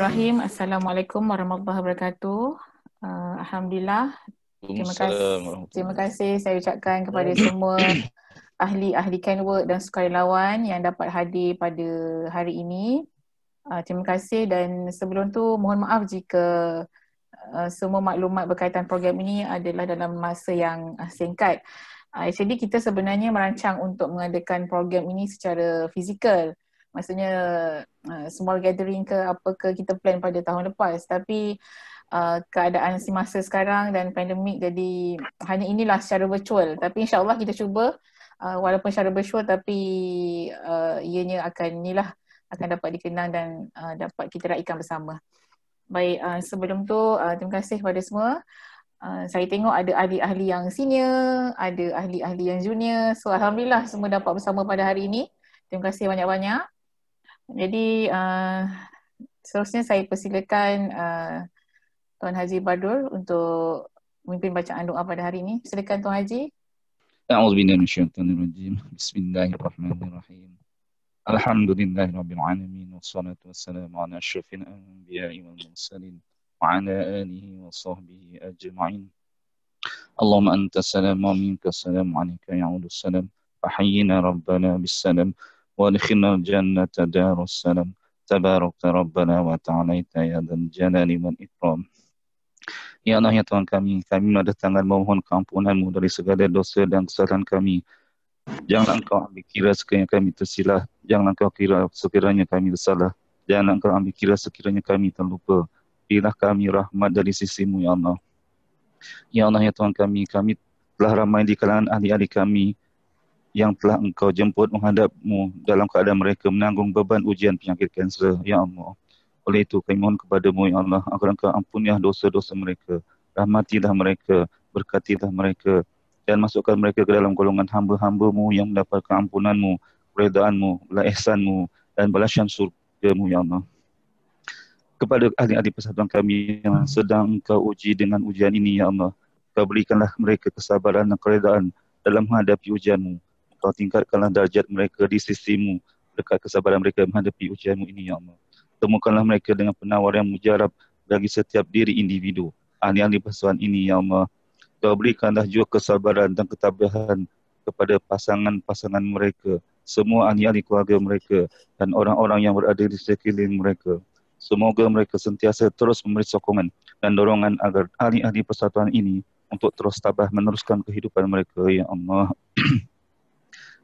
Bismillahirrahmanirrahim. Assalamualaikum warahmatullahi wabarakatuh. Alhamdulillah. Waalaikumsalam Terima warahmatullahi kasih saya ucapkan kepada semua ahli-ahli Canwork dan sukarelawan yang dapat hadir pada hari ini. Terima kasih dan sebelum tu mohon maaf jika semua maklumat berkaitan program ini adalah dalam masa yang singkat. Actually kita sebenarnya merancang untuk mengadakan program ini secara fizikal. Maksudnya small gathering ke apa ke kita plan pada tahun lepas, tapi keadaan semasa sekarang dan pandemik, jadi hanya inilah secara virtual. Tapi insyaAllah kita cuba walaupun secara virtual tapi ianya akan dapat dikenang dan dapat kita raikan bersama. Baik, sebelum tu terima kasih kepada semua. Saya tengok ada ahli-ahli yang senior, ada ahli-ahli yang junior. So alhamdulillah semua dapat bersama pada hari ini. Terima kasih banyak-banyak. Jadi seterusnya saya persilakan Tuan Haji Badur untuk memimpin bacaan doa pada hari ini. Silakan Tuan Haji. A'udzubillahi minasyaitonirrajim. Bismillahirrahmanirrahim. Alhamdulillahirabbil alamin wassalatu wassalamu ala asyrafil anbiya'i wal mursalin wa ala alihi wa sahbihi ajma'in. Allahumma antas salam wa minkas salam wa alayka ya'udus salam. Fahayyina rabbana bis salam wa adkhilna al-jannata darus salam. Tabarakta rabbana wa ta'alaita ya dzal jalali wal ikram. Ya Allah, ya Tuhan kami mendatangkan memohon keampunan-Mu dari segala dosa dan kesalahan kami. Janganlah Engkau ambil kira sekiranya kami tersilap. Janganlah Engkau kira sekiranya kami bersalah. Janganlah Engkau ambil kira sekiranya kami terlupa. Berilah kami rahmat dari sisi-Mu, ya Allah. Ya Allah, ya Tuhan kami telah ramai di kalangan ahli-ahli kami yang telah Engkau jemput menghadap-Mu dalam keadaan mereka menanggung beban ujian penyakit kanser, ya Allah. Oleh itu kami mohon kepada-Mu, ya Allah, agar Engkau ampunilah dosa-dosa mereka, rahmatilah mereka, berkatilah mereka, dan masukkan mereka ke dalam golongan hamba-hamba-Mu yang mendapatkan ampunan-Mu, keredaan-Mu, belas ihsan-Mu, dan balasan surga-Mu, ya Allah. Kepada ahli-ahli persatuan kami yang sedang Engkau uji dengan ujian ini, ya Allah, Kau berikanlah mereka kesabaran dan keredaan dalam menghadapi ujian-Mu. Kau tingkatkanlah darjat mereka di sisi-Mu dekat kesabaran mereka menghadapi ujian-Mu ini, ya Allah. Temukanlah mereka dengan penawar yang mujarab bagi setiap diri individu ahli-ahli persatuan ini, ya Allah. Kau berikanlah juga kesabaran dan ketabahan kepada pasangan-pasangan mereka, semua ahli-ahli keluarga mereka dan orang-orang yang berada di sekeliling mereka. Semoga mereka sentiasa terus memberi sokongan dan dorongan agar ahli-ahli persatuan ini untuk terus tabah meneruskan kehidupan mereka, ya Allah.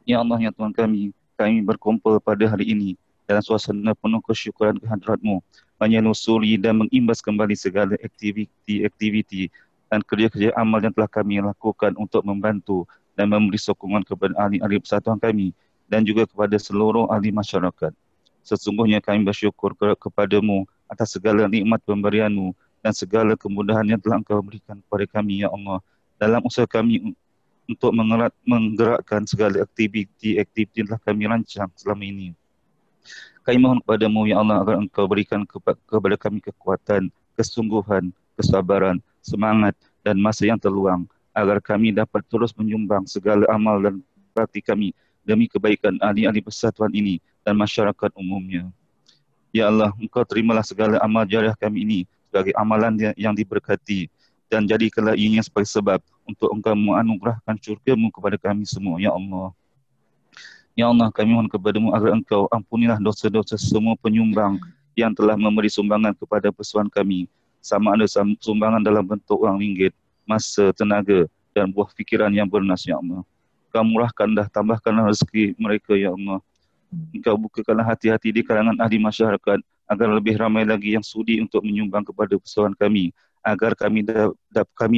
Ya Allah, ya Tuhan kami berkumpul pada hari ini dalam suasana penuh kesyukuran kehadrat-Mu, menyelusuri dan mengimbas kembali segala aktiviti dan kerja-kerja amal yang telah kami lakukan untuk membantu dan memberi sokongan kepada ahli-ahli persatuan kami dan juga kepada seluruh ahli masyarakat. Sesungguhnya kami bersyukur kepada-Mu atas segala nikmat pemberian-Mu dan segala kemudahan yang telah Engkau berikan kepada kami, ya Allah, dalam usaha kami untuk menggerakkan segala aktiviti yang telah kami rancang selama ini. Kami mohon kepada-Mu, ya Allah, agar Engkau berikan kepada kami kekuatan, kesungguhan, kesabaran, semangat dan masa yang terluang agar kami dapat terus menyumbang segala amal dan bakti kami demi kebaikan ahli-ahli persatuan ini dan masyarakat umumnya. Ya Allah, Engkau terimalah segala amal jariah kami ini sebagai amalan yang diberkati dan jadikanlah ianya sebagai sebab untuk Engkau menganugerahkan syurga-Mu kepada kami semua, ya Allah. Ya Allah, kami mohon kepada-Mu agar Engkau ampunilah dosa-dosa semua penyumbang yang telah memberi sumbangan kepada persatuan kami, sama ada sumbangan dalam bentuk wang ringgit, masa, tenaga dan buah fikiran yang bernas, ya Allah. Kau murahkanlah, tambahkanlah rezeki mereka, ya Allah. Engkau bukakanlah hati-hati di kalangan ahli masyarakat agar lebih ramai lagi yang sudi untuk menyumbang kepada persatuan kami, agar kami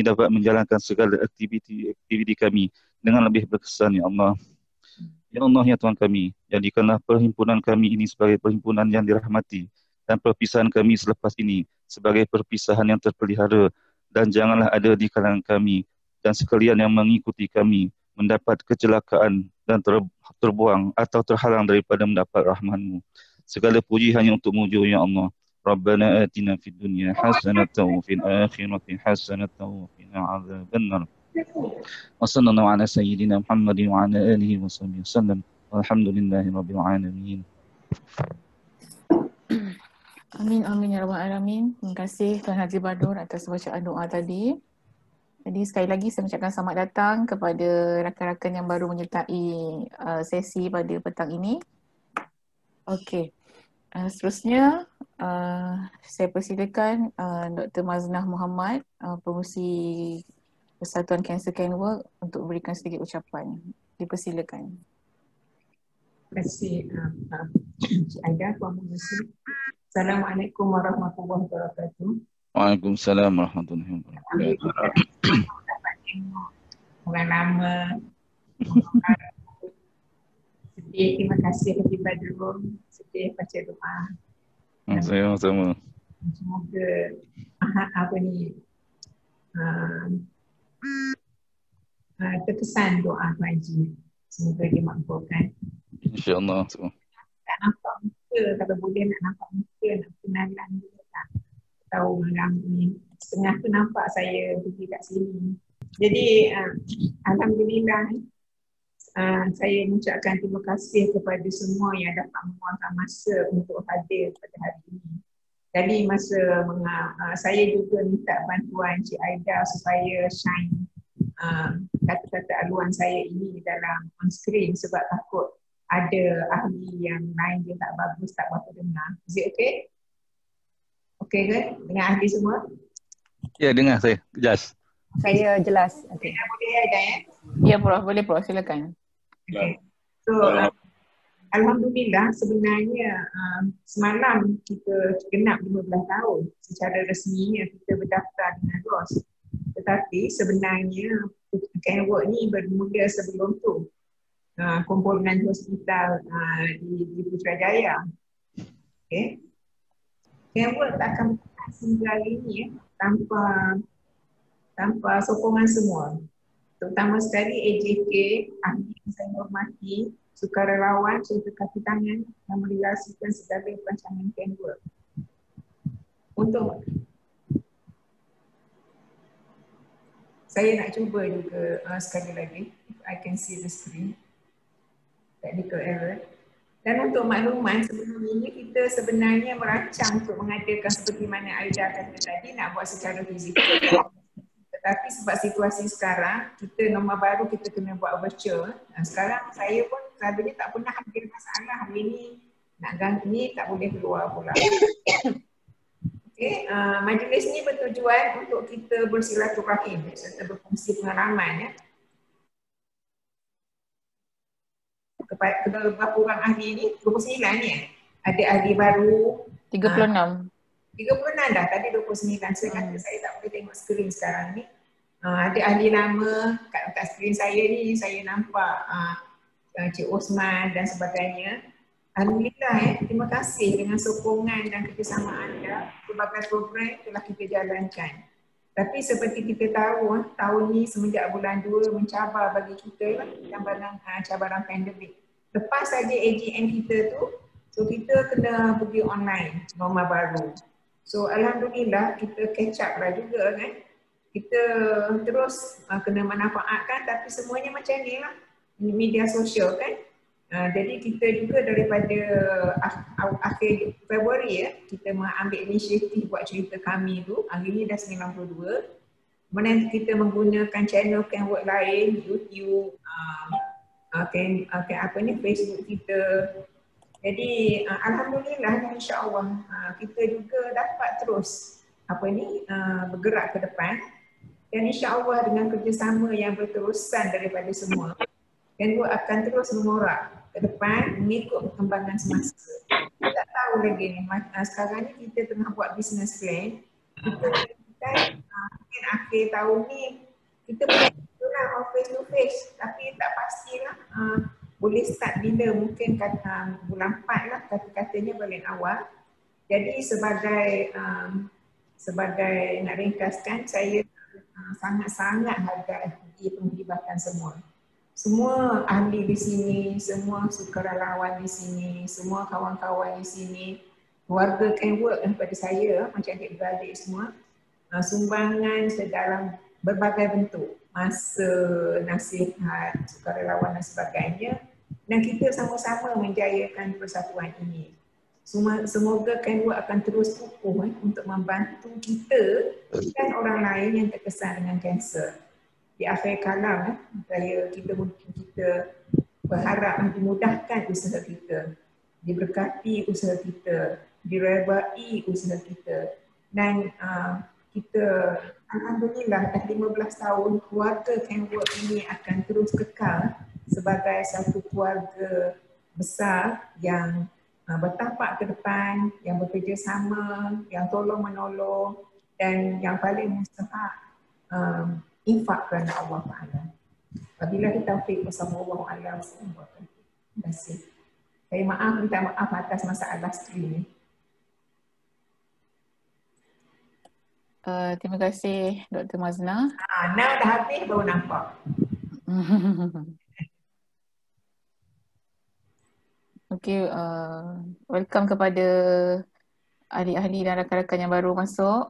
dapat menjalankan segala aktiviti kami dengan lebih berkesan, ya Allah. Ya Allah, ya Tuhan kami, jadikanlah perhimpunan kami ini sebagai perhimpunan yang dirahmati dan perpisahan kami selepas ini sebagai perpisahan yang terpelihara, dan janganlah ada di kalangan kami dan sekalian yang mengikuti kami mendapat kecelakaan dan terbuang atau terhalang daripada mendapat rahman-Mu. Segala puji hanya untuk-Mu, ya Allah. Rabbana atina fid dunya hasanatan wa fil akhirati hasanatan wa qina adzabannar. Wa sallallahu ala sayyidina Muhammadin wa ala alihi wa sahbihi wasallam. Walhamdulillahi rabbil alamin. Amin, amin ya rabbal alamin. Terima kasih Tuan Haji Badur atas bacaan doa tadi. Jadi sekali lagi saya ucapkan selamat datang kepada rakan-rakan yang baru menyertai sesi pada petang ini. Okey. Seterusnya saya persilakan Dr. Maznah Muhammad, pengurusi Persatuan Cancer Can Work untuk berikan sedikit ucapan. Dipersilakan. Terima kasih Cik Aida, Puan Pengurusi. Assalamualaikum warahmatullahi wabarakatuh. Waalaikumsalam warahmatullahi wabarakatuh. Dapat tengok orang lama. Sedih, terima kasih Haji Badrul. Sedih baca doa. Saya sama. Semoga terkesan doa Haji. Semoga dimakbulkan. InsyaAllah. Tak nampak muka, kalau boleh nak nampak muka, nak kenalan dia tak tahu malam ni. Setengah tu nampak saya pergi kat sini. Jadi Alhamdulillah saya mengucapkan terima kasih kepada semua yang dapat meluangkan masa untuk hadir pada hari ini. Jadi saya juga minta bantuan Cik Aida supaya shine kata-kata aluan saya ini dalam on screen sebab takut ada ahli yang lain dia tak bagus, tak berapa dengar. Is it okay? Okay ke? Dengar ahli semua? Ya, dengar saya. Jelas. Saya jelas. Okay. Boleh Aida ya? Ya Prof, boleh Prof, silakan. Okay. So, Alhamdulillah sebenarnya semalam kita genap 15 tahun secara resminya kita berdaftar dengan ROS. Tetapi sebenarnya Can Work ni bermula sebelum tu. Kumpulan hospital di Putrajaya. Okay. Can Work tak akan bertahan sehingga hari ini tanpa sokongan semua. Terutama sekali AJK, ahli yang saya hormati, sukarelawan, serta kaki tangan yang merealisasikan segala perancangan Can Work. Untuk saya nak cuba juga sekali lagi, if I can see the screen. Technical error. Dan untuk makluman, sebelum ini kita sebenarnya merancang untuk mengadakan seperti mana Aida kata tadi, nak buat secara fizikal. Tetapi sebab situasi sekarang, kita nombor baru kita kena buat virtual. Sekarang saya pun selalunya tak pernah ada masalah. Hari ni nak ganti ni tak boleh keluar pula. Okay, majlis ni bertujuan untuk kita bersilaturahim serta berkongsi pengalaman ya. Kepada berapa orang ahli ni, 29 ni ya? Ada ahli baru 36. 36 dah, tadi 29. Saya kata saya tak boleh tengok skrin sekarang ni. Ada ahli lama kat skrin saya ni, saya nampak Cik Osman dan sebagainya. Alhamdulillah terima kasih dengan sokongan dan kerjasama anda, berbagai program telah kita jalankan. Tapi seperti kita tahu, tahun ni semenjak bulan 2 mencabar bagi kita cabaran pandemik. Lepas saja AGM kita tu, so kita kena pergi online, norma baru. So Alhamdulillah kita catch up lah juga kan. Kita terus kena manfaatkan, tapi semuanya macam ni lah, media sosial kan. Jadi kita juga daripada akhir Februari ya, kita mengambil inisiatif buat cerita kami tu, hari ni dah 92. Kemudian kita menggunakan channel Can Work lain, YouTube, Facebook kita. Jadi Alhamdulillah insya-Allah kita juga dapat terus bergerak ke depan. Dan insya-Allah dengan kerjasama yang berterusan daripada semua, Can Work akan terus mengorak ke depan mengikut perkembangan semasa. Kita tak tahu lagi ni, sekarang ni kita tengah buat business plan. Kita mungkin akhir tahun ni kita boleh face to face, tapi tak pastilah boleh start bila, mungkin kata bulan 4 lah kata-katanya paling awal. Jadi sebagai nak ringkaskan, saya sangat-sangat hargai penglibatan semua. Semua ahli di sini, semua sukarelawan di sini, semua kawan-kawan di sini, keluarga Can Work daripada saya, macam adik-beradik semua, sumbangan sedalam berbagai bentuk, masa, nasihat, sukarelawan dan sebagainya, dan kita sama-sama menjayakan persatuan ini. Semoga Kenwork akan terus kukuh untuk membantu kita dan orang lain yang terkesan dengan kanser. Di akhir kalam, kita berharap dimudahkan usaha kita, diberkati usaha kita, direbai usaha kita, dan kita alhamdulillah dah 15 tahun keluarga Kenwork ini akan terus kekal sebagai satu keluarga besar yang bertapak ke depan, yang bekerjasama, yang tolong menolong, dan yang paling mustahak infak kerana Allah Ta'ala. Wabillahi taufiq wassalamualaikum warahmatullahi wabarakatuh. Terima kasih. Saya minta maaf atas masalah skrin ni. Terima kasih Dr. Mazna. Now dah habis baru nampak. Okay, welcome kepada ahli-ahli dan rakan-rakan yang baru masuk.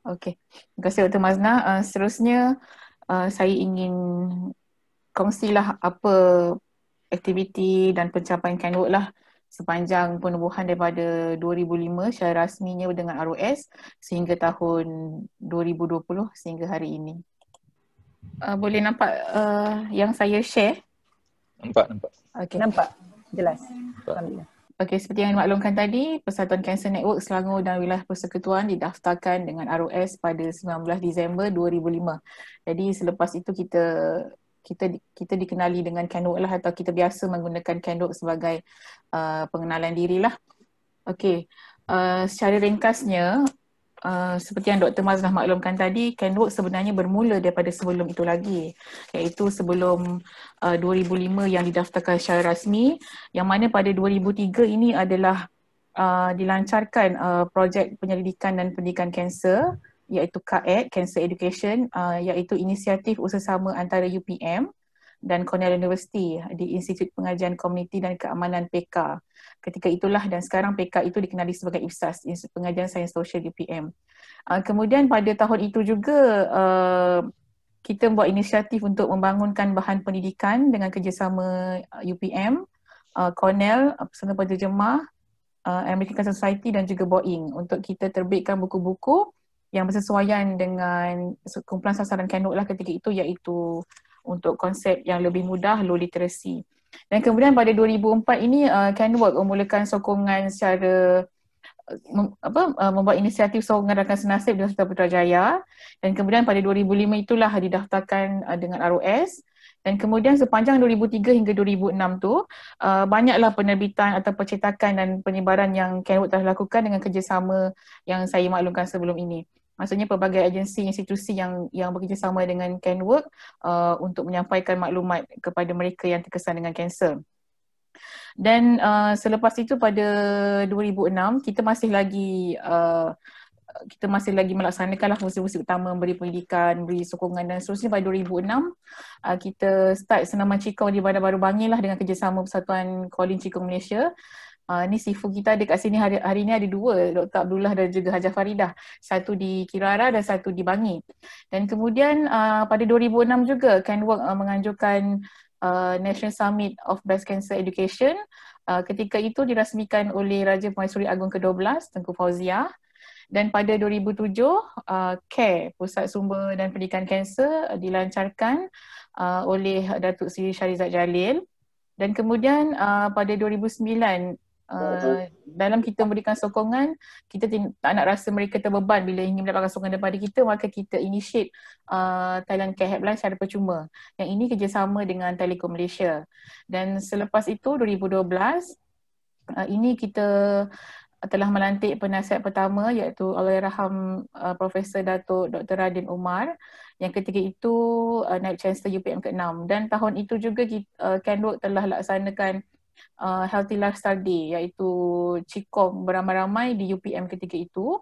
Okay, terima kasih Dr. Mazna. Seterusnya saya ingin kongsilah apa aktiviti dan pencapaian Kenwork lah sepanjang penubuhan daripada 2005 secara rasminya dengan ROS sehingga tahun 2020 sehingga hari ini. Boleh nampak yang saya share? Nampak. Okay. Nampak. Jelas. Nampak. Okey, seperti yang dimaklumkan tadi, Persatuan Kanser Network Selangor dan Wilayah Persekutuan didaftarkan dengan ROS pada 19 Disember 2005. Jadi selepas itu kita dikenali dengan Kenwork lah, atau kita biasa menggunakan Kenwork sebagai pengenalan diri lah. Okey, secara ringkasnya, seperti yang Dr. Mazna maklumkan tadi, Kenwork sebenarnya bermula daripada sebelum itu lagi, iaitu sebelum 2005 yang didaftarkan secara rasmi, yang mana pada 2003 ini adalah dilancarkan projek penyelidikan dan pendidikan kanser, iaitu CAED, Cancer Education, iaitu inisiatif usaha-sama antara UPM dan Cornell University di Institut Pengajian Komuniti dan Keamanan PK. Ketika itulah dan sekarang PK itu dikenali sebagai IPSAS, Institut Pengajian Sains Sosial UPM. Kemudian pada tahun itu juga kita buat inisiatif untuk membangunkan bahan pendidikan dengan kerjasama UPM, Cornell, Persatuan Penterjemah, American Cancer Society dan juga Boeing untuk kita terbitkan buku-buku yang bersesuaian dengan kumpulan sasaran Kenwork lah ketika itu, iaitu untuk konsep yang lebih mudah, low literacy. Dan kemudian pada 2004 ini Kenwork memulakan sokongan secara membuat inisiatif sokongan rakan senasib di Hospital Putrajaya, dan kemudian pada 2005 itulah didaftarkan dengan ROS. Dan kemudian sepanjang 2003 hingga 2006 tu banyaklah penerbitan atau percetakan dan penyebaran yang Kenwork telah lakukan dengan kerjasama yang saya maklumkan sebelum ini. Maksudnya pelbagai agensi, institusi yang bekerjasama dengan Kenwork untuk menyampaikan maklumat kepada mereka yang terkesan dengan kanser. Dan selepas itu pada 2006 kita masih lagi melaksanakanlah fungsi-fungsi utama, memberi pendidikan, beri sokongan dan seterusnya. Pada 2006 kita start senaman Cikong di Bandar Baru Bangil lah dengan kerjasama Persatuan Kolin Cikong Malaysia. Ni sifu kita ada kat sini hari ini ada dua, Dr. Abdullah dan juga Hajah Faridah. Satu di Kirara dan satu di Bangi. Dan kemudian pada 2006 juga Kenwork menganjurkan National Summit of Breast Cancer Education. Ketika itu dirasmikan oleh Raja Permaisuri Agong ke-12 Tengku Fauziah. Dan pada 2007 CARE, Pusat Sumber dan Pendidikan Kanser, dilancarkan oleh Datuk Seri Syarizat Jalil. Dan kemudian pada 2009 dalam kita memberikan sokongan, kita tak nak rasa mereka terbeban bila ingin mendapatkan sokongan daripada kita, maka kita initiate Thailand Care Helpline secara percuma. Yang ini kerjasama dengan Telekom Malaysia. Dan selepas itu 2012 ini kita telah melantik penasihat pertama, iaitu Allahyarham Profesor Datuk Dr. Radin Umar, yang ketika itu Naib Chancellor UPM ke-6. Dan tahun itu juga Kenwork telah laksanakan Healthy Lifestyle Day, iaitu Cikong beramai-ramai di UPM ketika itu.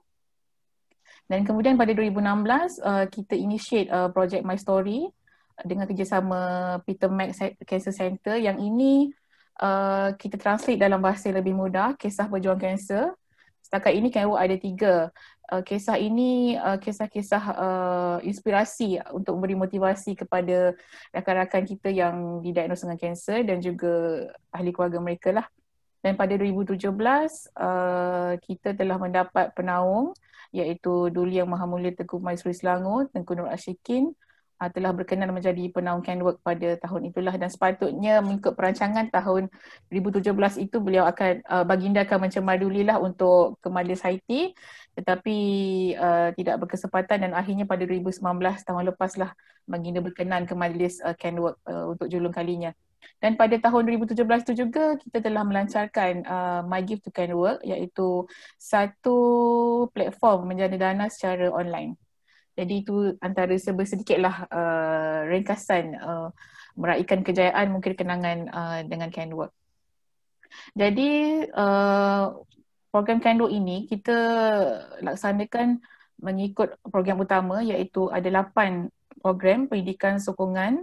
Dan kemudian pada 2016 kita initiate projek My Story dengan kerjasama Peter Mac Cancer Center, yang ini kita translate dalam bahasa lebih mudah, kisah berjuang kanser. Setakat ini Kenwork ada 3. Kisah ini kisah-kisah inspirasi untuk memberi motivasi kepada rakan-rakan kita yang didiagnos dengan kanser dan juga ahli keluarga mereka lah. Dan pada 2017 kita telah mendapat penaung iaitu Duli Yang Maha Mulia Tengku Maisuri Selangor, Tengku Nur Ashikin telah berkenan menjadi penaung Kenwork pada tahun itulah, dan sepatutnya mengikut perancangan tahun 2017 itu beliau akan baginda akan mencemardulilah untuk ke Majlis Haiti, tetapi tidak berkesempatan dan akhirnya pada 2019 tahun lepaslah baginda berkenan ke Majlis Kenwork untuk julung kalinya. Dan pada tahun 2017 itu juga kita telah melancarkan My Gift to Kenwork, iaitu satu platform menjana dana secara online. Jadi itu antara sedikitlah ringkasan meraihkan kejayaan mungkin kenangan dengan Kenwork. Jadi program Kenwork ini kita laksanakan mengikut program utama, iaitu ada 8 program pendidikan sokongan,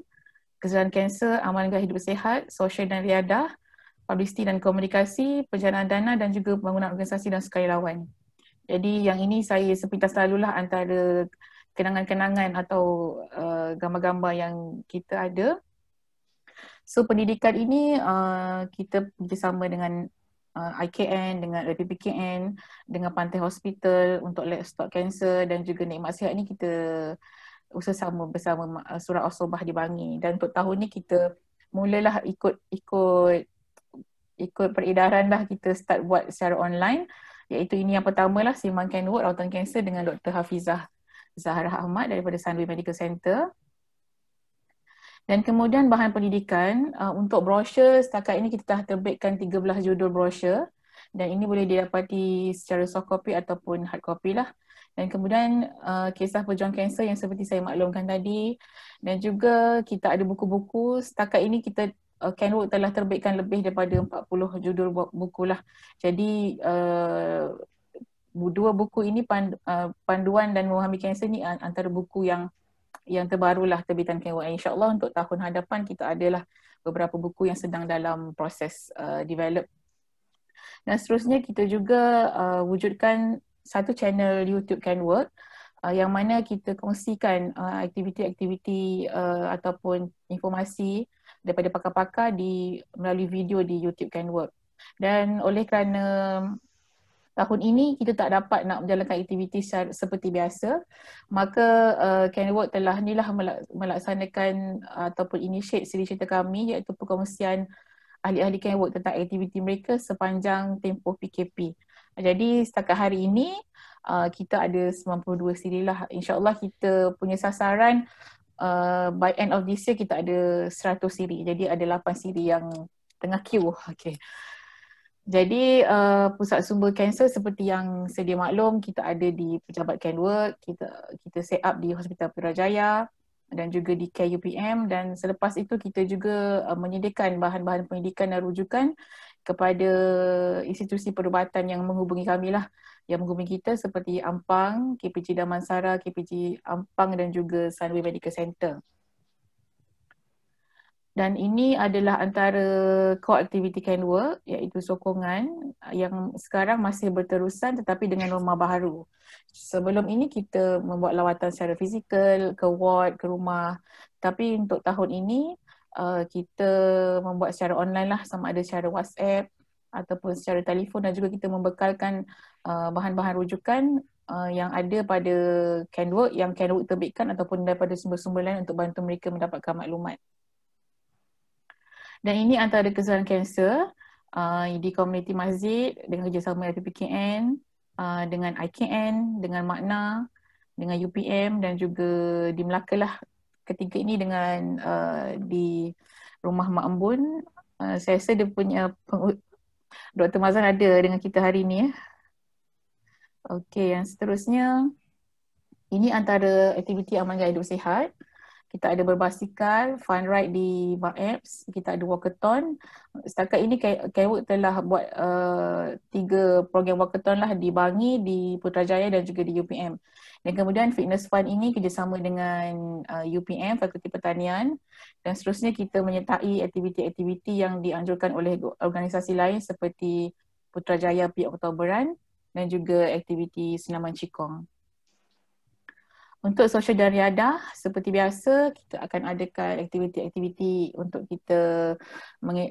kesedaran kanser, amalan gaya hidup sihat, sosial dan riadah, publicity dan komunikasi, penjanaan dana dan juga pembangunan organisasi dan sukarelawan. Jadi yang ini saya sepintas lalulah antara kenangan-kenangan atau gambar-gambar yang kita ada. So pendidikan ini kita bekerjasama dengan IKN, dengan LPPKN, dengan Pantai Hospital untuk livestock cancer, dan juga Nikmat Sihat ni kita usaha bersama Surah As-Sobah di Bangi. Dan untuk tahun ni kita mulalah ikut peredaran dah, kita start buat secara online, iaitu ini yang pertama lah, Simbang Kenwork rawatan kanser dengan Dr. Hafizah Zahra Ahmad daripada Sunway Medical Center. Dan kemudian bahan pendidikan, untuk brosur setakat ini kita telah terbitkan 13 judul brosur, dan ini boleh didapati secara soft copy ataupun hard copy lah. Dan kemudian kisah pejuang kanser yang seperti saya maklumkan tadi, dan juga kita ada buku-buku. Setakat ini kita Kenwork telah terbitkan lebih daripada 40 judul buku lah. Jadi 2 buku ini panduan dan memahami kanser ni antara buku yang terbarulah terbitan Kenwork. InsyaAllah untuk tahun hadapan kita adalah beberapa buku yang sedang dalam proses develop. Dan seterusnya kita juga wujudkan satu channel YouTube Kenwork yang mana kita kongsikan aktiviti-aktiviti ataupun informasi daripada pakar-pakar melalui video di YouTube Kenwork. Dan oleh kerana tahun ini kita tak dapat nak menjalankan aktiviti seperti biasa, maka Kenwork telah melaksanakan ataupun initiate siri cerita kami, iaitu perkongsian ahli-ahli Kenwork tentang aktiviti mereka sepanjang tempoh PKP. Jadi setakat hari ini kita ada 92 siri lah. InsyaAllah kita punya sasaran by end of this year kita ada 100 siri. Jadi ada 8 siri yang tengah queue. Okay. Jadi pusat sumber kanser seperti yang sedia maklum, kita ada di Pejabat Kenwork, kita set up di Hospital Putrajaya dan juga di KUPM, dan selepas itu kita juga menyediakan bahan-bahan pendidikan dan rujukan kepada institusi perubatan yang menghubungi kami lah, yang menghubungi kita seperti Ampang, KPG Damansara, KPG Ampang dan juga Sunway Medical Center. Dan ini adalah antara core activity Kenwork, iaitu sokongan yang sekarang masih berterusan tetapi dengan norma baru. Sebelum ini kita membuat lawatan secara fizikal, ke ward, ke rumah. Tapi untuk tahun ini kita membuat secara online lah, sama ada secara WhatsApp ataupun secara telefon, dan juga kita membekalkan bahan-bahan rujukan yang ada pada Kenwork yang Kenwork terbitkan ataupun daripada sumber-sumber lain untuk bantu mereka mendapatkan maklumat. Dan ini antara kesedaran kanser di komuniti masjid dengan kerjasama LPPKN, dengan IKN, dengan Makna, dengan UPM dan juga di Melaka lah. Ketiga ini dengan di Rumah Mak Embun. Saya rasa dia punya Dr. Mazan ada dengan kita hari ini. Okey, yang seterusnya ini antara aktiviti amalan gaya hidup sihat. Kita ada berbasikal, fun ride di Apps, kita ada walkathon. Setakat ini Kenwork telah buat 3 program walkathon lah di Bangi, di Putrajaya dan juga di UPM. Dan kemudian fitness fun ini kerjasama dengan UPM, Fakulti Pertanian, dan seterusnya kita menyertai aktiviti-aktiviti yang dianjurkan oleh organisasi lain seperti Putrajaya Pi Oktoberan dan juga aktiviti Senaman Cikong. Untuk sosial dan riadah, seperti biasa, kita akan adakan aktiviti-aktiviti untuk kita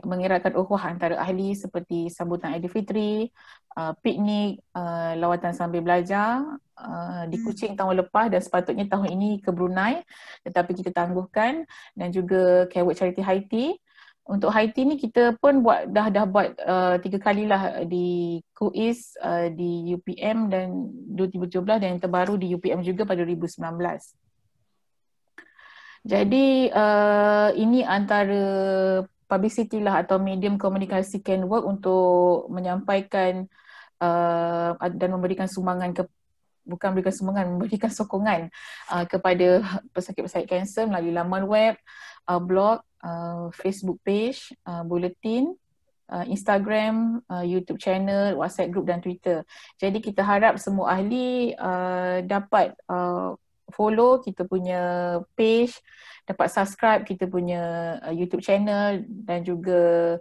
mengeratkan ukhuwah antara ahli seperti sambutan Aidilfitri, piknik, lawatan sambil belajar. Di Kuching tahun lepas dan sepatutnya tahun ini ke Brunei, tetapi kita tangguhkan, dan juga Kenwood Charity Haiti. Untuk Haiti ni kita pun dah buat 3 kalilah di KUIS, di UPM dan 2017, dan yang terbaru di UPM juga pada 2019. Jadi ini antara publicity lah atau medium komunikasi Kenwork untuk menyampaikan dan memberikan sumbangan bukan memberikan sumbangan, memberikan sokongan kepada pesakit-pesakit kanser melalui laman web, blog, Facebook page, bulletin, Instagram, YouTube channel, WhatsApp group dan Twitter. Jadi kita harap semua ahli dapat follow kita punya page, dapat subscribe kita punya YouTube channel dan juga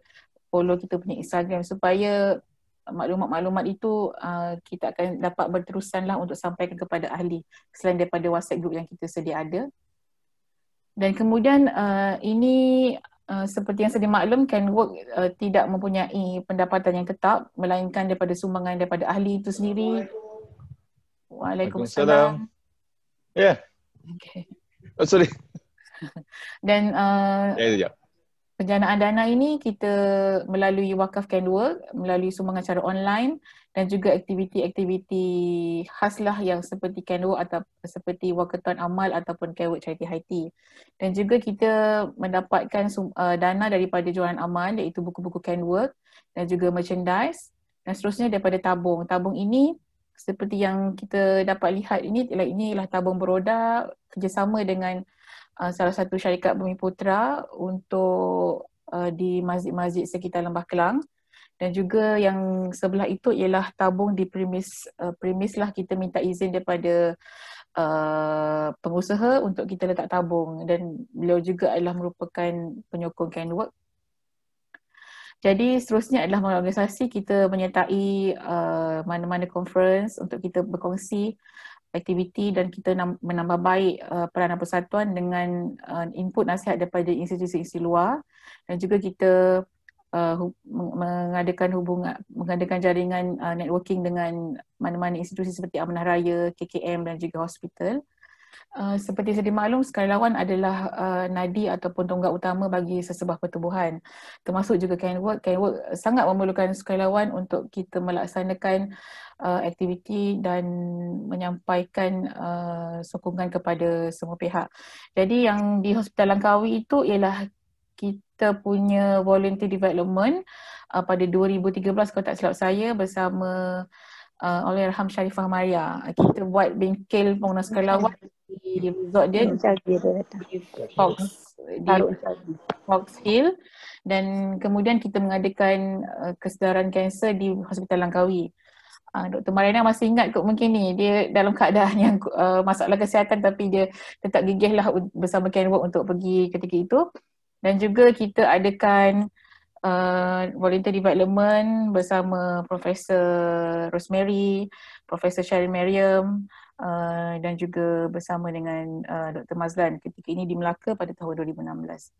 follow kita punya Instagram supaya maklumat-maklumat itu kita akan dapat berterusanlah untuk sampaikan kepada ahli selain daripada WhatsApp group yang kita sedia ada. Dan kemudian ini seperti yang sedia maklum, Kenwork tidak mempunyai pendapatan yang tetap melainkan daripada sumbangan daripada ahli itu sendiri. Waalaikumsalam. Ya. Okay. Oh, sorry. Dan penjanaan dana ini kita melalui wakaf Kenwork, melalui sumbangan cara online dan juga aktiviti-aktiviti khaslah yang seperti Kenwork atau seperti Wakatan Amal ataupun Kenwork Charity Haiti. Dan juga kita mendapatkan dana daripada jualan amal iaitu buku-buku Kenwork dan juga merchandise dan seterusnya daripada tabung. Tabung ini seperti yang kita dapat lihat inilah tabung beroda kerjasama dengan salah satu syarikat Bumi Putra untuk di masjid-masjid sekitar Lembah Kelang, dan juga yang sebelah itu ialah tabung di premis lah kita minta izin daripada pengusaha untuk kita letak tabung, dan beliau juga adalah merupakan penyokong Kenwork. Jadi seterusnya adalah organisasi kita menyertai mana-mana conference untuk kita berkongsi aktiviti dan kita menambah baik peranan persatuan dengan input nasihat daripada institusi-institusi luar, dan juga kita mengadakan jaringan networking dengan mana-mana institusi seperti Amanah Raya, KKM dan juga hospital. Seperti sedia maklum, sukarelawan adalah nadi ataupun tonggak utama bagi sesebuah pertubuhan, termasuk juga Kenwork. Kenwork sangat memerlukan sukarelawan untuk kita melaksanakan aktiviti dan menyampaikan sokongan kepada semua pihak. Jadi yang di Hospital Langkawi itu ialah kita punya volunteer development pada 2013 kalau tak silap saya bersama Allahyarham Sharifah Maria. Kita buat bengkel pembangunan sukarelawan di resort dia di Fox Hill, dan kemudian kita mengadakan kesedaran kanser di Hospital Langkawi. Dr. Mariana masih ingat kot mungkin ni, dia dalam keadaan yang masalah kesihatan tapi dia tetap gigihlah bersama Kenwork untuk pergi ketika itu. Dan juga kita adakan volunteer development bersama Profesor Rosemary, Profesor Cheryl Merriam dan juga bersama dengan Dr. Mazlan ketika ini di Melaka pada tahun 2016.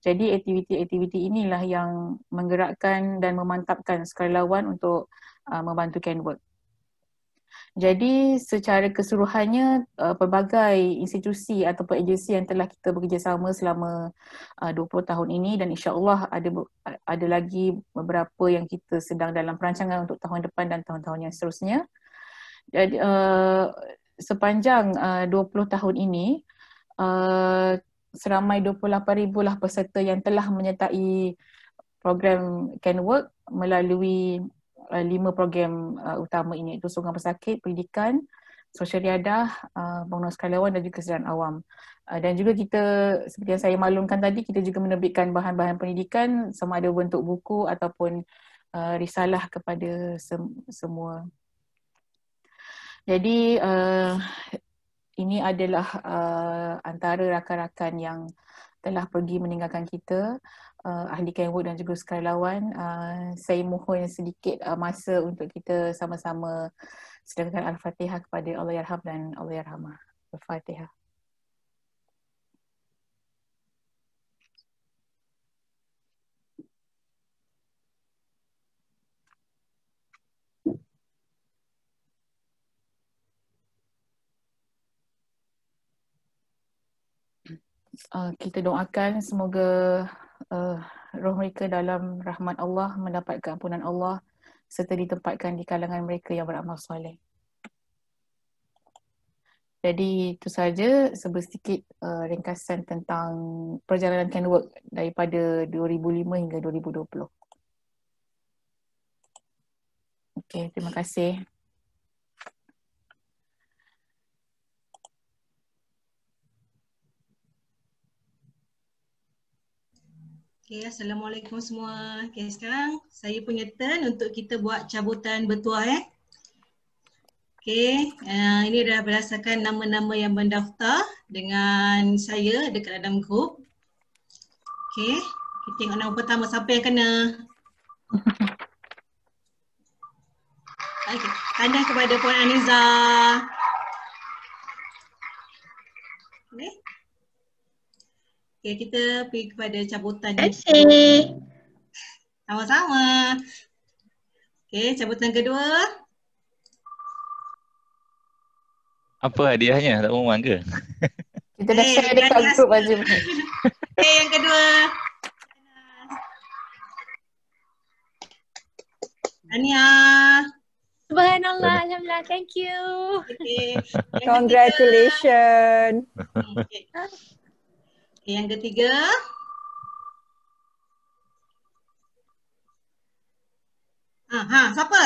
Jadi aktiviti-aktiviti inilah yang menggerakkan dan memantapkan sukarelawan untuk membantu Kenwork. Jadi secara keseluruhannya pelbagai institusi ataupun agensi yang telah kita bekerjasama selama 20 tahun ini, dan insya-Allah ada lagi beberapa yang kita sedang dalam perancangan untuk tahun depan dan tahun-tahun yang seterusnya. Jadi sepanjang 20 tahun ini seramai 28,000 lah peserta yang telah menyertai program Kenwork melalui 5 program utama ini, iaitu sokongan pesakit, pendidikan, sosial riadah, pembangunan sukarelawan dan juga kesejahteraan awam. Dan juga kita, seperti yang saya maklumkan tadi, kita juga menerbitkan bahan-bahan pendidikan sama ada bentuk buku ataupun risalah kepada semua. Jadi ini adalah antara rakan-rakan yang telah pergi meninggalkan kita, ahli Kenwork dan juga sukarelawan. Saya mohon sedikit masa untuk kita sama-sama sedangkan Al-Fatihah kepada Allahyarham dan Allahyarhamah. Al-Fatihah. Kita doakan semoga roh mereka dalam rahmat Allah, mendapat keampunan Allah serta ditempatkan di kalangan mereka yang beramal soleh. Jadi itu saja sedikit ringkasan tentang perjalanan Kenwork daripada 2005 hingga 2020. Okey, terima kasih. Okay, Assalamualaikum semua. Okay, sekarang saya punya turn untuk kita buat cabutan bertuah. Okay, ini adalah berdasarkan nama-nama yang mendaftar dengan saya dekat dalam grup. Okay, kita tengok nama pertama siapa yang kena. Okay, tanda kepada Puan Aniza. Okay. Okay, kita pergi kepada cabutan. Terima kasih. Sama-sama. Okay, cabutan kedua. Apa hadiahnya? Tak pengumuman ke? Kita dah share dekat grup Azim. Okay, yang kedua. Ania. Subhanallah, alhamdulillah, thank you. Okay. Congratulations. Okay. Okay, yang ketiga. Siapa?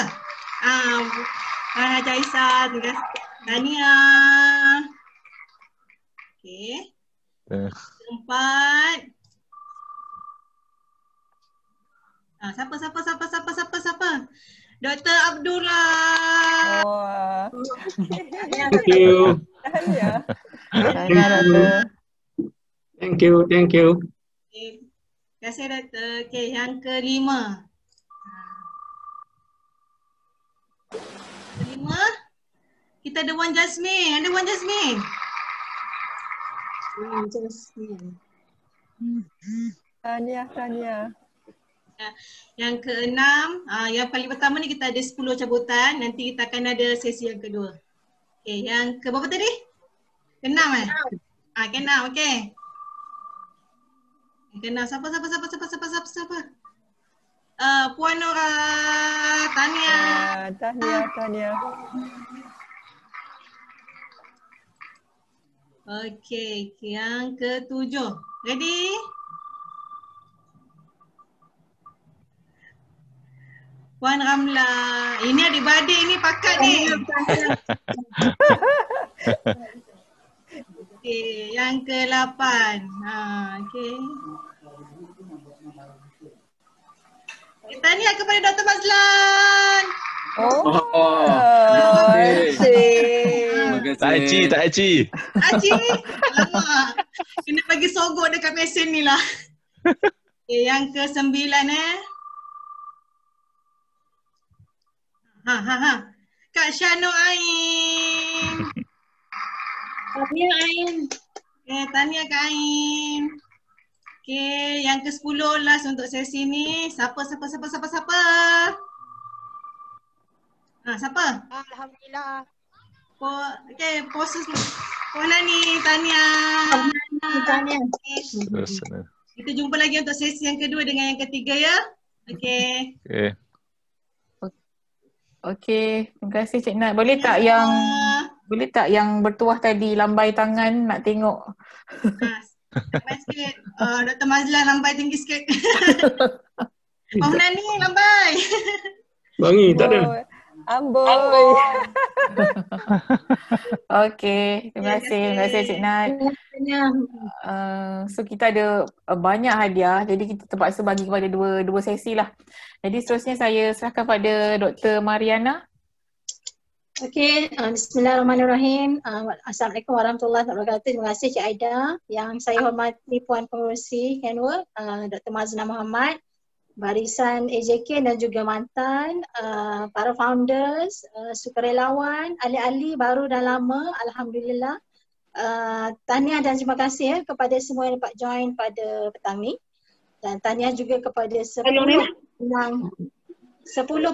Haja Aisyah, Dania. Okay. Keempat. Siapa? Dr. Abdullah. Wah. Thank you. Tahniah. Tahniah, Doktor. Thank you. Okay. Terima kasih, Doktor. Okay, yang kelima. Kelima. Kita ada Wan Jasmine. Ada Wan Jasmine. Tahniah. Yang keenam, yang paling pertama ni kita ada 10 cabutan. Nanti kita akan ada sesi yang kedua. Okay, yang ke berapa tadi? Keenam keenam, okay. Yang keenam, siapa? Puan Nora, Tahniah. Tahniah. Okay, yang ketujuh. Ready? Puan Ramla. Ini adik-beradik ni pakat ni. Okay, yang ke-8. Okay. Tahniah kepada Dr. Mazlan. Tak Aci. Aci, alamak. Kena bagi sogok dekat mesin ni lah. Okay, yang ke-9 Kak Syano Ain. Tahniah Ain. Okay, tahniah Kak Ain. Okay, yang ke-10 last untuk sesi ni. Siapa? Siapa? Alhamdulillah. Okay, proses Puan Nani, tahniah. Tahniah. Kita jumpa lagi untuk sesi yang kedua dengan yang ketiga ya. Okay. Okey, terima kasih Cik Nat. Boleh tak yang bertuah tadi lambai tangan nak tengok? Lambai sikit. Dr. Mazlan lambai tinggi sikit. Puan Nani lambai. Bangi, tak ada. Amboi. Okey, terima kasih Cik Nat. So kita ada banyak hadiah, jadi kita terpaksa bagi kepada dua sesi lah. Jadi seterusnya saya serahkan pada Dr. Mariana. Okey, bismillahirrahmanirrahim. Assalamualaikum warahmatullahi wabarakatuh. Terima kasih Cik Aida. Yang saya hormati Puan Pengerusi Kenwork, Dr. Mazlan Muhammad, barisan AJK dan juga mantan, para founders, sukarelawan, ahli-ahli baru dan lama, alhamdulillah. Tahniah dan terima kasih kepada semua yang dapat join pada petang ni. Dan tahniah juga kepada 10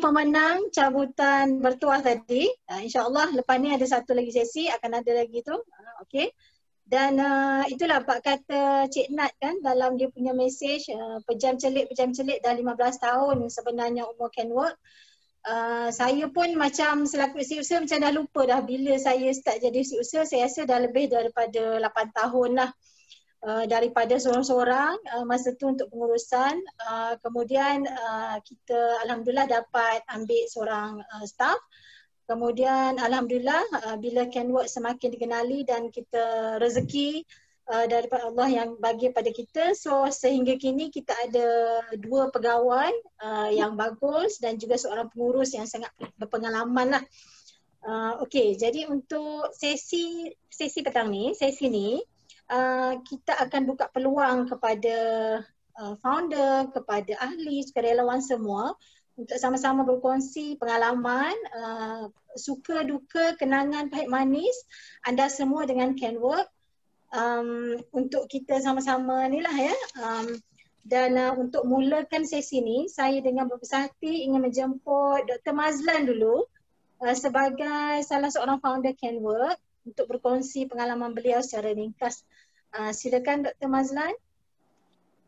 pemenang cabutan bertuah tadi. InsyaAllah lepas ni ada satu lagi sesi, akan ada lagi tu. Okey. Dan itulah Pak kata Cik Nat kan dalam dia punya mesej, pejam celik dah 15 tahun sebenarnya umur can work. Saya pun macam selaku setiausaha macam dah lupa dah bila saya start jadi setiausaha. Saya rasa dah lebih daripada 8 tahun lah, daripada seorang-seorang masa tu untuk pengurusan. Kemudian kita alhamdulillah dapat ambil seorang staff. Kemudian alhamdulillah bila can work semakin dikenali dan kita rezeki daripada Allah yang bagi pada kita, so sehingga kini kita ada 2 pegawai yang bagus dan juga seorang pengurus yang sangat berpengalaman lah. Okey, jadi untuk sesi petang ni, kita akan buka peluang kepada founder, kepada ahli, sukarelawan semua untuk sama-sama berkongsi pengalaman, suka duka, kenangan pahit manis anda semua dengan can work. Untuk kita sama-sama ni lah ya. Dan untuk mulakan sesi ni, saya dengan berbesar hati ingin menjemput Dr. Mazlan dulu sebagai salah seorang founder can work untuk berkongsi pengalaman beliau secara ringkas. Silakan Dr. Mazlan.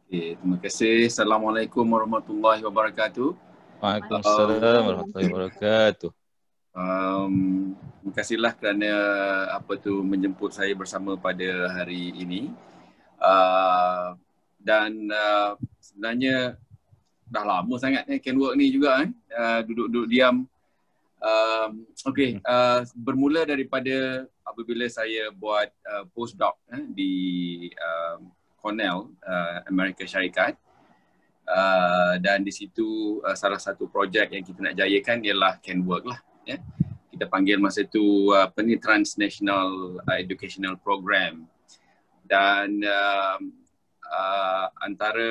Okay, terima kasih. Assalamualaikum warahmatullahi wabarakatuh. Waalaikumsalam warahmatullahi wabarakatuh. Terima kasihlah kerana menjemput saya bersama pada hari ini. Dan sebenarnya dah lama sangat can work ni juga duduk-duduk diam. Bermula daripada apabila saya buat postdoc di Cornell, Amerika Syarikat. Dan di situ salah satu projek yang kita nak jayakan ialah can work lah. Ya. Kita panggil masa tu Transnational Educational Program. Dan antara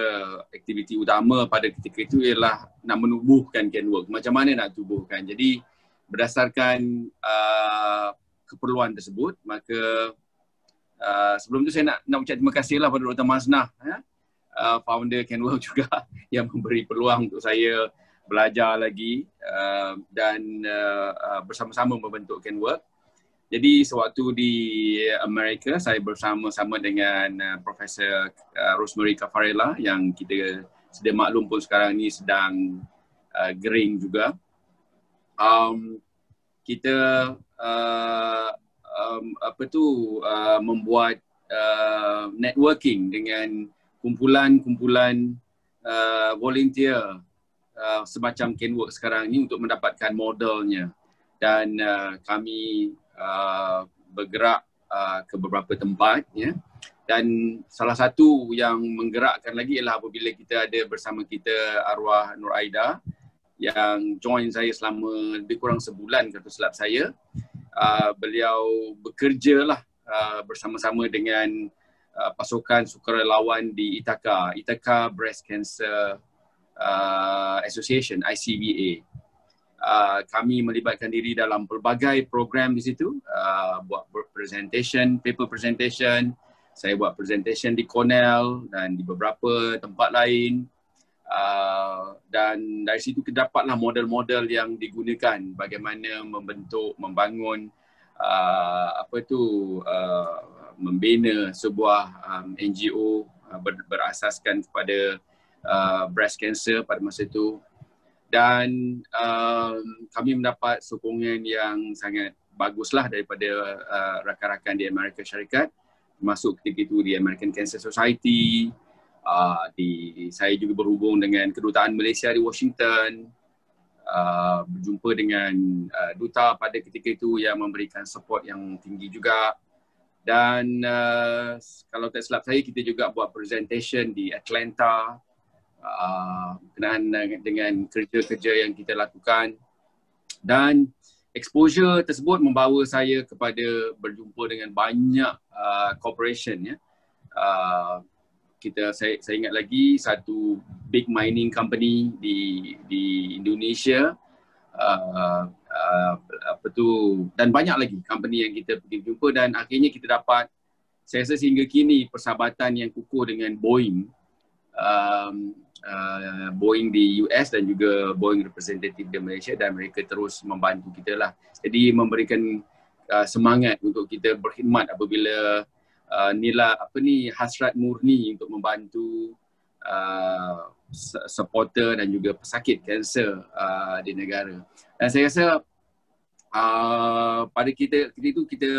aktiviti utama pada ketika itu ialah nak menubuhkan can work. Macam mana nak tubuhkan. Jadi berdasarkan keperluan tersebut, maka sebelum tu saya nak ucap terima kasih lah pada Dr. Maznah, founder can work juga, yang memberi peluang untuk saya belajar lagi dan bersama-sama membentuk can work. Jadi sewaktu di Amerika, saya bersama-sama dengan Profesor Rosemary Caffarella yang kita sedia maklum pun sekarang ni sedang gering juga. Kita membuat networking dengan kumpulan-kumpulan volunteer semacam can work sekarang ni untuk mendapatkan modelnya. Dan kami bergerak ke beberapa tempat, ya. Dan salah satu yang menggerakkan lagi ialah apabila kita ada bersama kita arwah Nur Aida yang join saya selama lebih kurang sebulan kata silap saya. Beliau bekerjalah bersama-sama dengan pasukan sukarelawan di Ithaka Breast Cancer Association, ICBA. Kami melibatkan diri dalam pelbagai program di situ, buat paper presentation. Saya buat presentation di Cornell dan di beberapa tempat lain. Dan dari situ kita dapatlah model-model yang digunakan bagaimana membangun membina sebuah NGO berasaskan kepada breast cancer pada masa itu. Dan kami mendapat sokongan yang sangat baguslah daripada rakan-rakan di Amerika Syarikat, termasuk ketika itu di American Cancer Society. Saya juga berhubung dengan Kedutaan Malaysia di Washington, berjumpa dengan duta pada ketika itu yang memberikan support yang tinggi juga. Dan kalau tak silap saya, kita juga buat presentation di Atlanta berkenaan dengan kerja-kerja yang kita lakukan. Dan exposure tersebut membawa saya kepada berjumpa dengan banyak corporation, ya. Saya ingat lagi satu big mining company di Indonesia apa tu, dan banyak lagi company yang kita pergi jumpa, dan akhirnya kita dapat, saya rasa sehingga kini persahabatan yang kukuh dengan Boeing, Boeing di US dan juga Boeing representative di Malaysia, dan mereka terus membantu kita lah. Jadi memberikan semangat untuk kita berkhidmat apabila hasrat murni untuk membantu supporter dan juga pesakit kanser di negara. Dan saya rasa pada kita itu kita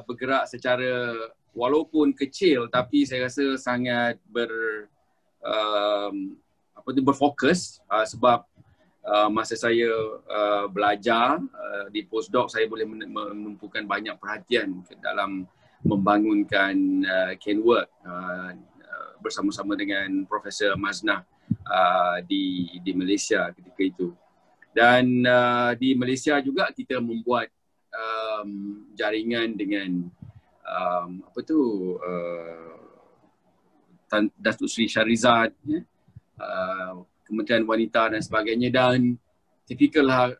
bergerak secara walaupun kecil, tapi saya rasa sangat berfokus, sebab masa saya belajar di postdoc, saya boleh menumpukan banyak perhatian dalam membangunkan Kenworth bersama-sama dengan Profesor Maznah di Malaysia ketika itu. Dan di Malaysia juga kita membuat jaringan dengan Datuk Seri Syarizad, Kementerian Wanita dan sebagainya, dan tipikal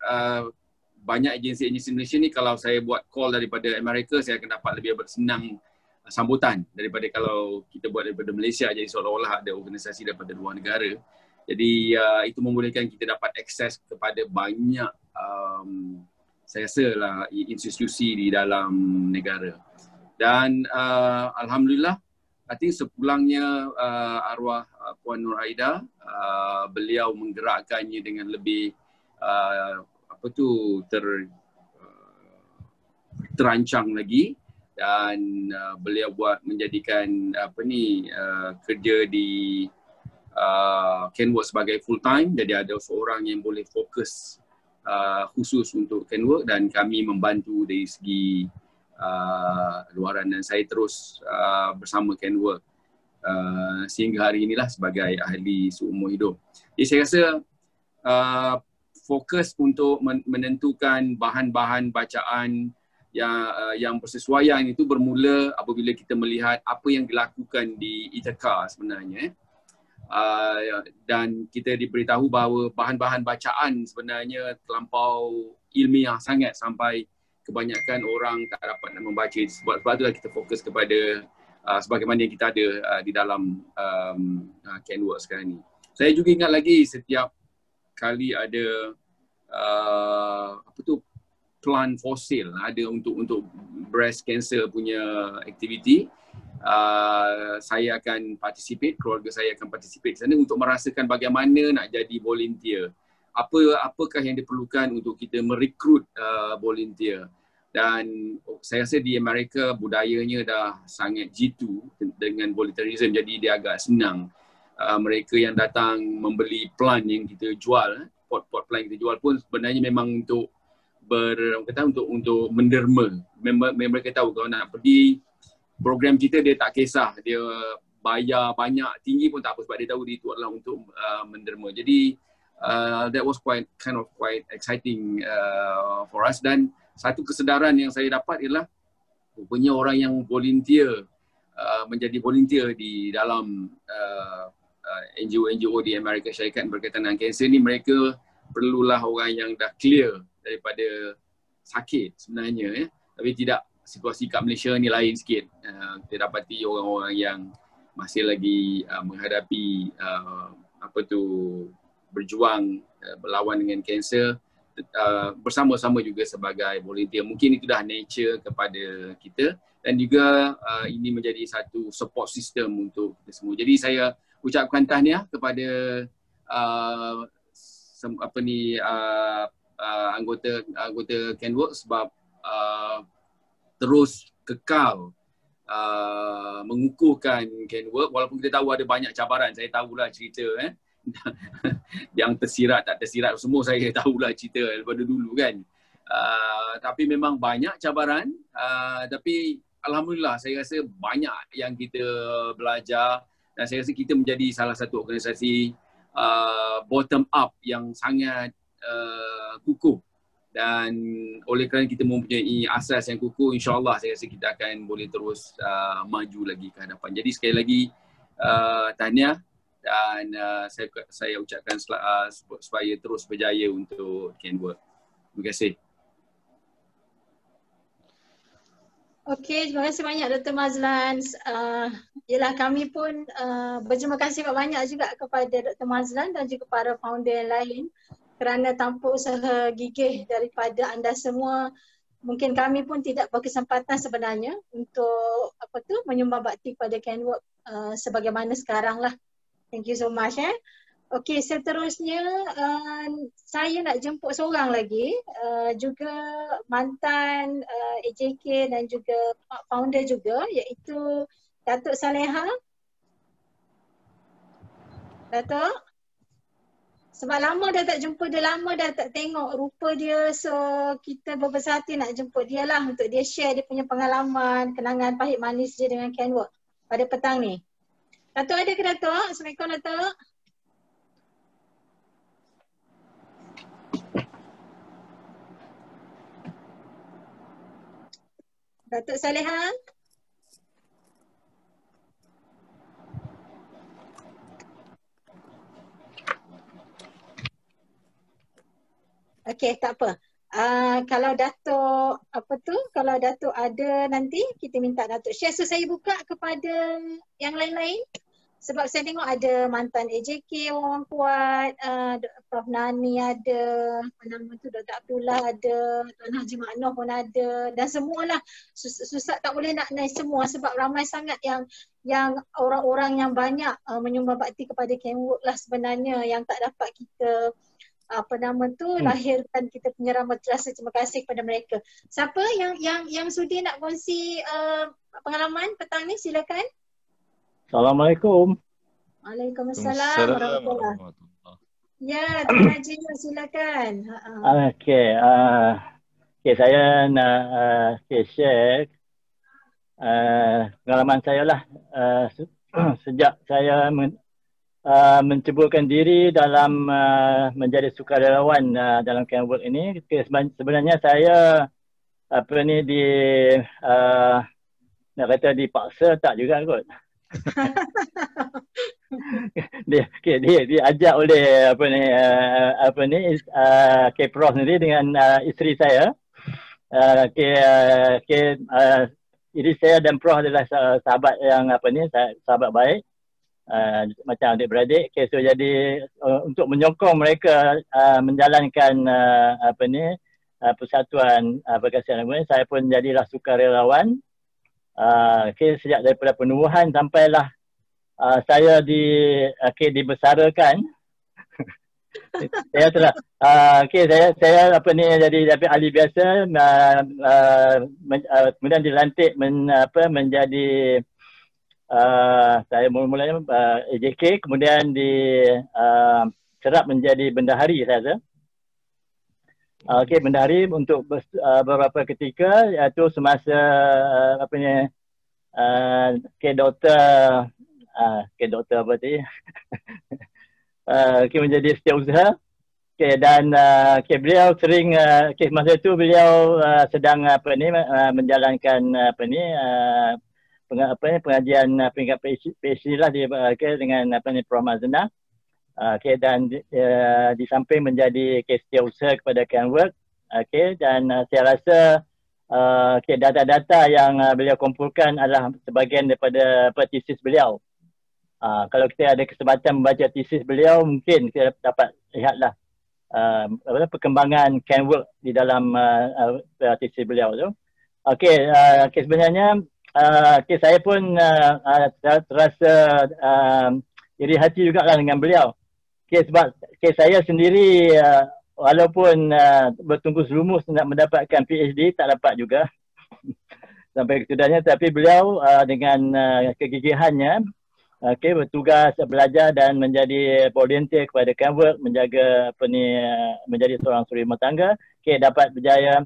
banyak agensi-agensi Malaysia ni, kalau saya buat call daripada Amerika, saya akan dapat lebih bersenang sambutan daripada kalau kita buat daripada Malaysia, jadi seolah-olah ada organisasi daripada luar negara. Jadi itu membolehkan kita dapat akses kepada banyak saya rasa lah institusi di dalam negara. Dan alhamdulillah, I think sepulangnya arwah Puan Nur Aida, beliau menggerakkannya dengan lebih terancang lagi, dan beliau menjadikan kerja di Kenworth sebagai full time. Jadi ada seorang yang boleh fokus khusus untuk Kenworth, dan kami membantu dari segi luaran, dan saya terus bersama Kenworth sehingga hari inilah sebagai ahli seumur hidup. Jadi saya rasa fokus untuk menentukan bahan-bahan bacaan yang bersesuaian itu bermula apabila kita melihat apa yang dilakukan di Ithaka sebenarnya. Dan kita diberitahu bahawa bahan-bahan bacaan sebenarnya terlampau ilmiah sangat sampai kebanyakan orang tak dapat membaca. Sebab itulah kita fokus kepada sebagaimana yang kita ada di dalam Kenworth sekarang ni. Saya juga ingat lagi setiap kali ada plant fosil ada untuk breast cancer punya aktiviti, saya akan participate, keluarga saya akan participate di sana untuk merasakan bagaimana nak jadi volunteer. Apakah yang diperlukan untuk kita merekrut volunteer. Dan saya rasa di Amerika budayanya dah sangat jitu dengan volunteerism, jadi dia agak senang. Mereka yang datang membeli plant yang kita jual, pot-pot plant yang kita jual pun sebenarnya memang untuk untuk menderma. Mereka tahu kalau nak pergi program kita, dia tak kisah dia bayar banyak tinggi pun tak apa, sebab dia tahu itu adalah untuk menderma. Jadi that was quite exciting for us. Dan satu kesedaran yang saya dapat ialah rupanya orang yang volunteer menjadi volunteer di dalam NGO di Amerika Syarikat berkaitan dengan kanser ni, mereka perlulah orang yang dah clear daripada sakit sebenarnya, tapi tidak. Situasi kat Malaysia ni lain sikit. Kita dapati orang-orang yang masih lagi menghadapi berjuang berlawan dengan kanser bersama-sama juga sebagai volunteer. Mungkin itu dah nature kepada kita, dan juga ini menjadi satu support system untuk kita semua. Jadi saya ucapkan tahniah kepada anggota Kenworth sebab terus kekal mengukuhkan Kenworth, walaupun kita tahu ada banyak cabaran. Saya tahulah cerita yang tersirat tak tersirat semua, saya tahulah cerita daripada dulu kan. Tapi memang banyak cabaran, tapi alhamdulillah saya rasa banyak yang kita belajar, dan saya rasa kita menjadi salah satu organisasi bottom up yang sangat kukuh. Dan oleh kerana kita mempunyai asas yang kukuh, insyaAllah saya rasa kita akan boleh terus maju lagi ke hadapan. Jadi sekali lagi tahniah, dan saya ucapkan supaya terus berjaya untuk Kenworth. Terima kasih. Okey, terima kasih banyak Dr. Mazlan. Yelah kami pun berterima kasih banyak juga kepada Dr. Mazlan dan juga para founder yang lain kerana tanpa usaha gigih daripada anda semua, mungkin kami pun tidak berkesempatan sebenarnya untuk menyumbang bakti pada Kenwork sebagaimana sekarang lah. Thank you so much. Okey, seterusnya saya nak jemput seorang lagi, juga mantan AJK dan juga founder juga, iaitu Datuk Saleha. Datuk? Sebab lama dah tak jumpa dia, lama dah tak tengok rupa dia, so kita berbesar hati nak jemput dia lah untuk dia share dia punya pengalaman, kenangan pahit manis dia dengan Kenwork pada petang ni. Datuk ada ke Datuk? Assalamualaikum Datuk. Datuk Saleha? Okey, tak apa. Kalau Datuk kalau Datuk ada nanti kita minta Datuk share. So saya buka kepada yang lain-lain. Sebab saya tengok ada mantan AJK orang kuat, Prof Nani ada, apa nama tu, Dr. Abdullah ada, Tuan Haji Maknoh pun ada, dan semualah. Susah tak boleh nak naik semua sebab ramai sangat yang orang-orang yang banyak menyumbang bakti kepada Kenwork lah sebenarnya yang tak dapat kita lahirkan kita punya rasa terima kasih kepada mereka. Siapa yang sudi nak kongsi pengalaman petang ni, silakan. Assalamualaikum. Waalaikumsalam warahmatullahi wabarakatuh. Ya, Tuan Haji silakan. Okey, saya nak share pengalaman saya lah sejak saya menceburkan diri dalam menjadi sukarelawan dalam Kenwork ini. Sebenarnya saya nak kata dipaksa tak juga kot. dia ajak oleh Prof sendiri dengan isteri saya. Jadi saya dan Prof adalah sahabat yang sahabat baik. Macam adik-beradik. So jadi untuk menyokong mereka menjalankan persatuan Perkasian Agama, saya pun jadilah sukarelawan. Sejak daripada penubuhan sampailah saya dibesarkan. Saya telah saya jadi ahli biasa, kemudian dilantik menjadi saya mula-mulanya AJK, kemudian diserap menjadi bendahari saya. Bendahari untuk beberapa ketika, iaitu semasa doktor apa tadi menjadi setiausaha. Dan beliau sering masa itu beliau sedang menjalankan pengajian peringkat PhD lah dengan Prof Mazlan. Dan di samping menjadi setiausaha kepada Kenwork, dan saya rasa data-data yang beliau kumpulkan adalah sebahagian daripada tesis beliau. Kalau kita ada kesempatan membaca tesis beliau, mungkin kita dapat lihatlah perkembangan Kenwork di dalam tesis beliau tu. Sebenarnya saya pun terasa iri hati juga lah dengan beliau. Sebab saya sendiri walaupun bertungkus lumus nak mendapatkan PhD, tak dapat juga sampai kesudahnya. Tapi beliau dengan kegigihannya bertugas belajar dan menjadi volunteer kepada Kenwork, menjaga menjadi seorang suri rumah tangga, dapat berjaya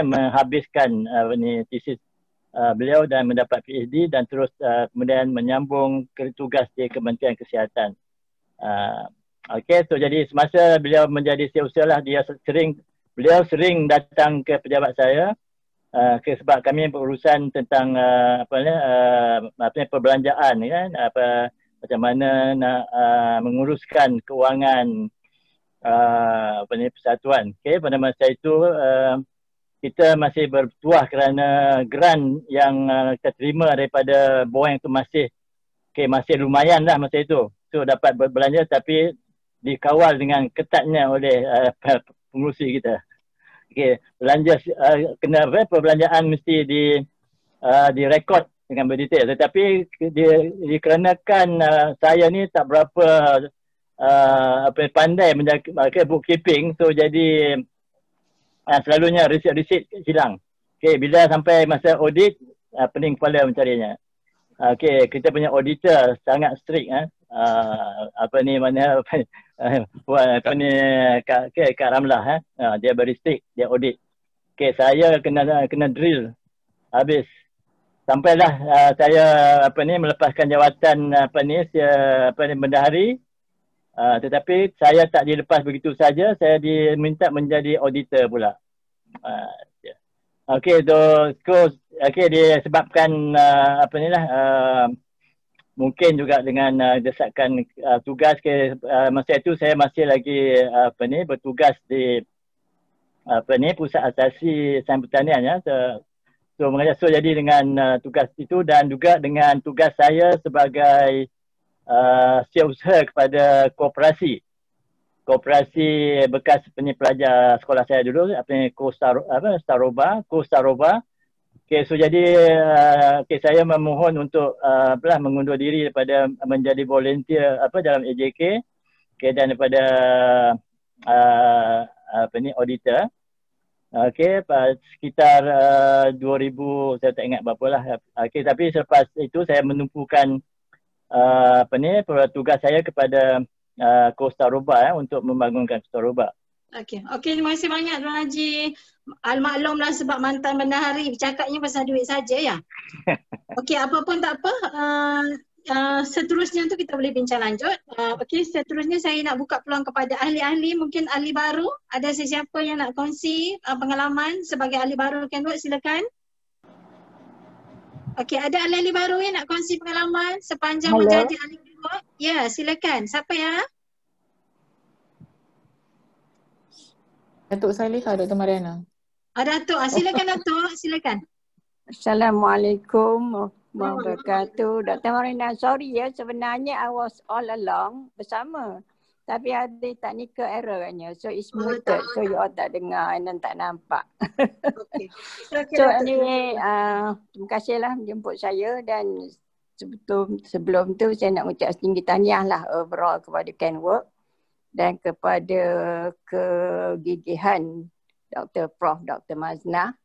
menghabiskan tesis beliau dan mendapat PhD dan terus kemudian menyambung ke tugas di Kementerian Kesihatan. So jadi semasa beliau menjadi setiausaha lah, beliau sering datang ke pejabat saya sebab kami berurusan tentang perbelanjaan, kan, macam mana nak menguruskan kewangan persatuan. Okay, pada masa itu kita masih bertuah kerana grant yang kita terima daripada Boeing itu masih lumayan lah masa itu. So dapat berbelanja tapi dikawal dengan ketatnya oleh pengurusi kita. Okay, belanja kena perbelanjaan mesti direkod dengan berdetail. Tetapi dikarenakan saya ni tak berapa pandai menjaga bookkeeping, so jadi selalunya resit hilang. Okay, bila sampai masa audit, pening kepala mencarinya. Okay, kita punya auditor sangat strict. Kak Ramlah, dia very strict, dia audit. Okay, saya kena drill habis. Sampailah saya melepaskan jawatan bendahari. Tetapi saya tak dilepas begitu saja, saya diminta menjadi auditor pula. Okey, disebabkan mungkin juga dengan desakan tugas masa itu saya masih lagi bertugas di Pusat Asasi Sains Pertanian ya. So jadi dengan tugas itu dan juga dengan tugas saya sebagai setiausaha kepada koperasi bekas pelajar sekolah saya dulu, Staroba. Okay, so jadi saya memohon untuk mengundur diri daripada menjadi volunteer dalam AJK, dan daripada auditor. Okay, sekitar 2000, saya tak ingat berapa lah. Okay, tapi selepas itu saya menumpukan tugas saya kepada Staroba untuk membangunkan Staroba. Okey, terima kasih banyak Tuan Haji. Al-maklumlah sebab mantan bendahari bercakapnya pasal duit saja ya. Okey, apa pun tak apa. Seterusnya tu kita boleh bincang lanjut. Okey, seterusnya saya nak buka peluang kepada ahli-ahli, mungkin ahli baru. Ada sesiapa yang nak kongsi pengalaman sebagai ahli baru Kenwood, silakan. Okey, ada ahli-ahli baru yang nak kongsi pengalaman sepanjang menjadi ahli Kenwood? Ya, silakan. Siapa ya? Datuk Salihah, Dr. Mariana. Datuk. Silakan Datuk, silakan. Assalamualaikum warahmatullahi wabarakatuh. Dr. Mariana, sorry ya, sebenarnya I was all along bersama. Tapi ada technical error katnya. So it's muted. So you all tak dengar dan tak nampak. Okay. So anyway, terima kasihlah menjemput saya dan sebelum tu saya nak ucap setinggi tahniah lah overall kepada Kenwood dan kepada kegigihan Prof. Dr. Maznah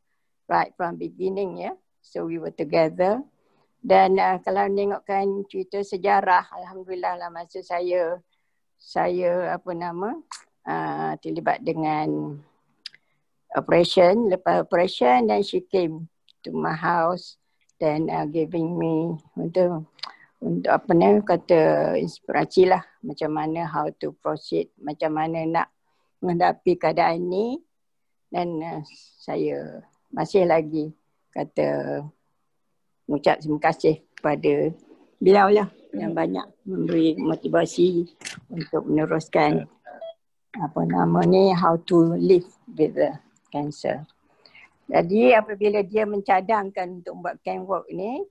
right from beginning ya. So we were together. Dan kalau tengokkan cerita sejarah, alhamdulillah lah masa saya terlibat dengan operation, lepas operation dan she came to my house dan giving me untuk inspirasi lah macam mana how to proceed, macam mana nak menghadapi keadaan ini. Dan saya masih lagi mengucap terima kasih kepada beliau lah yang banyak memberi motivasi untuk meneruskan how to live with the cancer. Jadi apabila dia mencadangkan untuk buat Kenwood ni,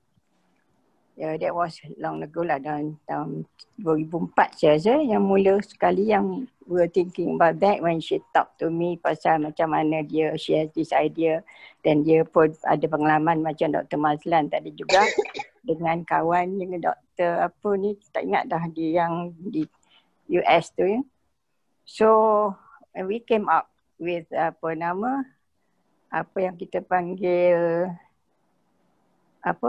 that was long ago lah, dalam tahun 2004 saya rasa yang mula sekali yang we were thinking about that when she talked to me pasal macam mana dia share this idea, dan dia pun ada pengalaman macam Dr. Mazlan tadi juga dengan kawan dengan doktor tak ingat dah dia yang di US tu ya. So we came up with apa yang kita panggil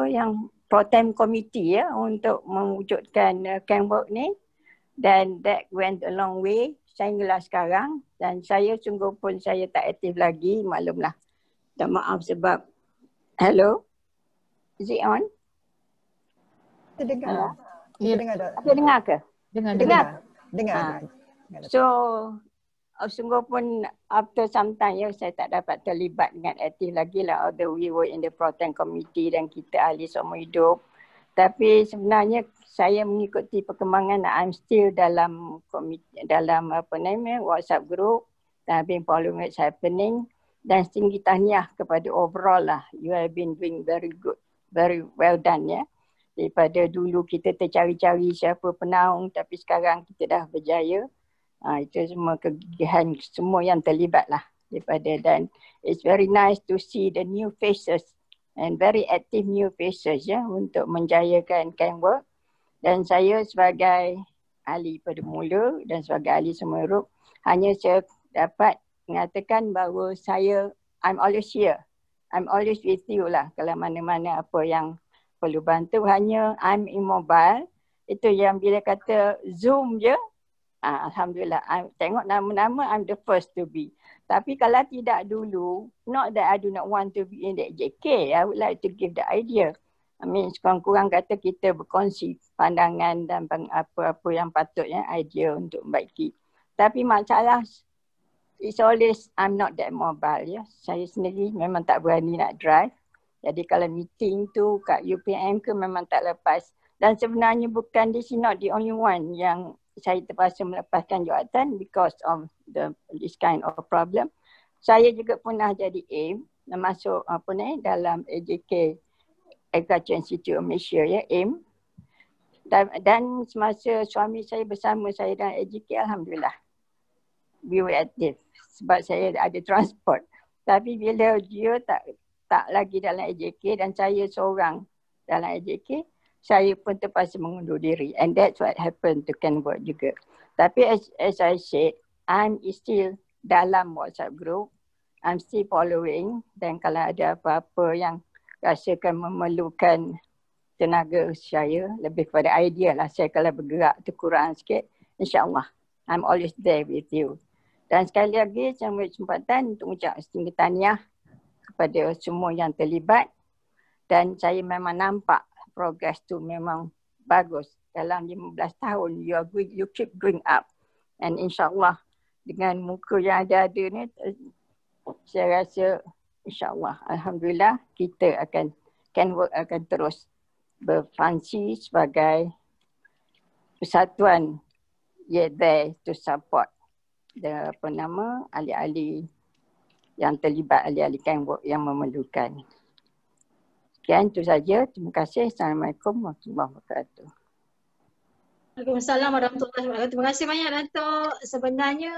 yang pro-tem committee ya untuk mewujudkan Kenwood ni, dan that went a long way sehinggalah sekarang. Dan saya sungguh pun saya tak aktif lagi, maklumlah. Dan maaf sebab hello, is it on? Kita dengar. Kita dengar ke? Dengar. So sungguh pun after some time ya, saya tak dapat terlibat dengan aktif lagi lah, although we were in the pro-tem committee dan kita ahli seumur hidup. Tapi sebenarnya saya mengikuti perkembangan, I'm still dalam WhatsApp group I've been following what's happening. Dan tinggi tahniah kepada overall lah. You have been doing very good, very well done ya. Daripada dulu kita tercari-cari siapa penaung, tapi sekarang kita dah berjaya. Itu semua kegigihan semua yang terlibat lah daripada, dan it's very nice to see the new faces and very active new faces ya untuk menjayakan Kenwork. Dan saya sebagai ahli pada mula dan sebagai ahli Semerup hanya saya dapat mengatakan bahawa I'm always here. I'm always with you lah kalau mana-mana apa yang perlu bantu. Hanya I'm immobile. Itu yang bila kata Zoom je, alhamdulillah. Tengok nama-nama, I'm the first to be. Tapi kalau tidak dulu, not that I do not want to be in the JK, I would like to give the idea. I mean, kurang-kurang kata kita berkongsi pandangan dan apa-apa yang patutnya idea untuk membaiki. Tapi masalah, it's always I'm not that mobile ya. Saya sendiri memang tak berani nak drive. Jadi kalau meeting tu kat UPM ke memang tak lepas. Dan sebenarnya bukan this is not the only one yang saya terpaksa melepaskan jawatan because of this kind of problem. Saya juga pernah jadi AIM, masuk dalam AJK, Agriculture Institute of Malaysia ya, AIM. Dan semasa suami saya bersama saya dalam AJK, alhamdulillah we were active sebab saya ada transport. Tapi bila dia tak lagi dalam AJK dan saya seorang dalam AJK, saya pun terpaksa mengundur diri, and that's what happened to Kenwork juga. Tapi as I said, I'm still dalam WhatsApp group, I'm still following, dan kalau ada apa-apa yang rasakan memerlukan tenaga saya, lebih kepada idea lah, saya kalau bergerak terkurang sikit, insyaAllah I'm always there with you. Dan sekali lagi saya ambil kesempatan untuk ucap tinggi tahniah kepada semua yang terlibat, dan saya memang nampak progress tu memang bagus. Dalam 15 tahun you keep going up, and insyaAllah dengan muka yang ada ni saya rasa insyaAllah alhamdulillah kita Kenwork akan terus berfungsi sebagai persatuan there to support ahli-ahli yang terlibat, ahli-ahli Kenwork yang memerlukan. Sekian, itu saja. Terima kasih. Assalamualaikum warahmatullahi wabarakatuh. Waalaikumsalam warahmatullahi wabarakatuh. Terima kasih banyak Datuk. Sebenarnya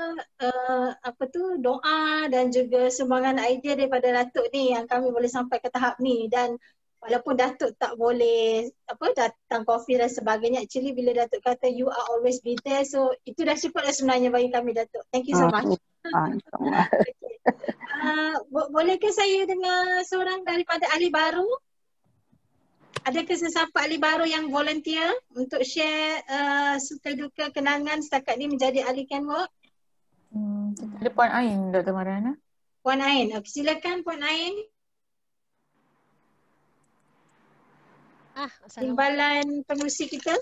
doa dan juga sumbangan idea daripada Datuk ni yang kami boleh sampai ke tahap ni. Dan walaupun Datuk tak boleh datang kopi dan sebagainya, actually bila Datuk kata you are always be there, so itu dah cukup dah sebenarnya bagi kami Datuk. Thank you so much. Bolehkah saya dengar seorang daripada ahli baru? Adakah sesiapa ahli baru yang volunteer untuk share suka duka kenangan setakat ni menjadi ahli Kenwork? Ada Puan Ain, Dr. Mariana. Puan Ain, silakan Puan Ain. Timbalan pengurusi kita.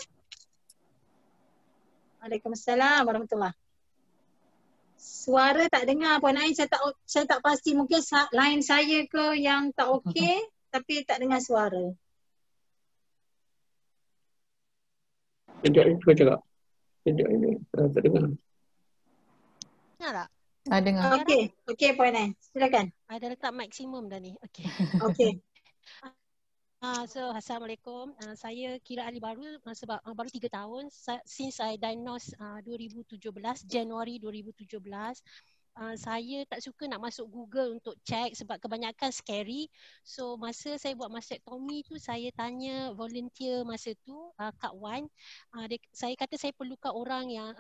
Waalaikumsalam warahmatullahi. Suara tak dengar Puan Ain, saya tak pasti, mungkin line saya ke yang tak okey, tapi tak dengar suara. Sekejap ni kau cakap. Sekejap ni tak dengar. Dengar tak? Dengar. Okey Puan Ain, silakan. Ada letak maksimum dah ni. Okey. Okey. So Assalamualaikum. Saya kira ahli baru sebab baru 3 tahun since I diagnosed 2017, Januari 2017. Saya tak suka nak masuk Google untuk check sebab kebanyakan scary. So masa saya buat mastectomy tu, saya tanya volunteer masa tu, Kak Wan, saya kata saya perlukan orang yang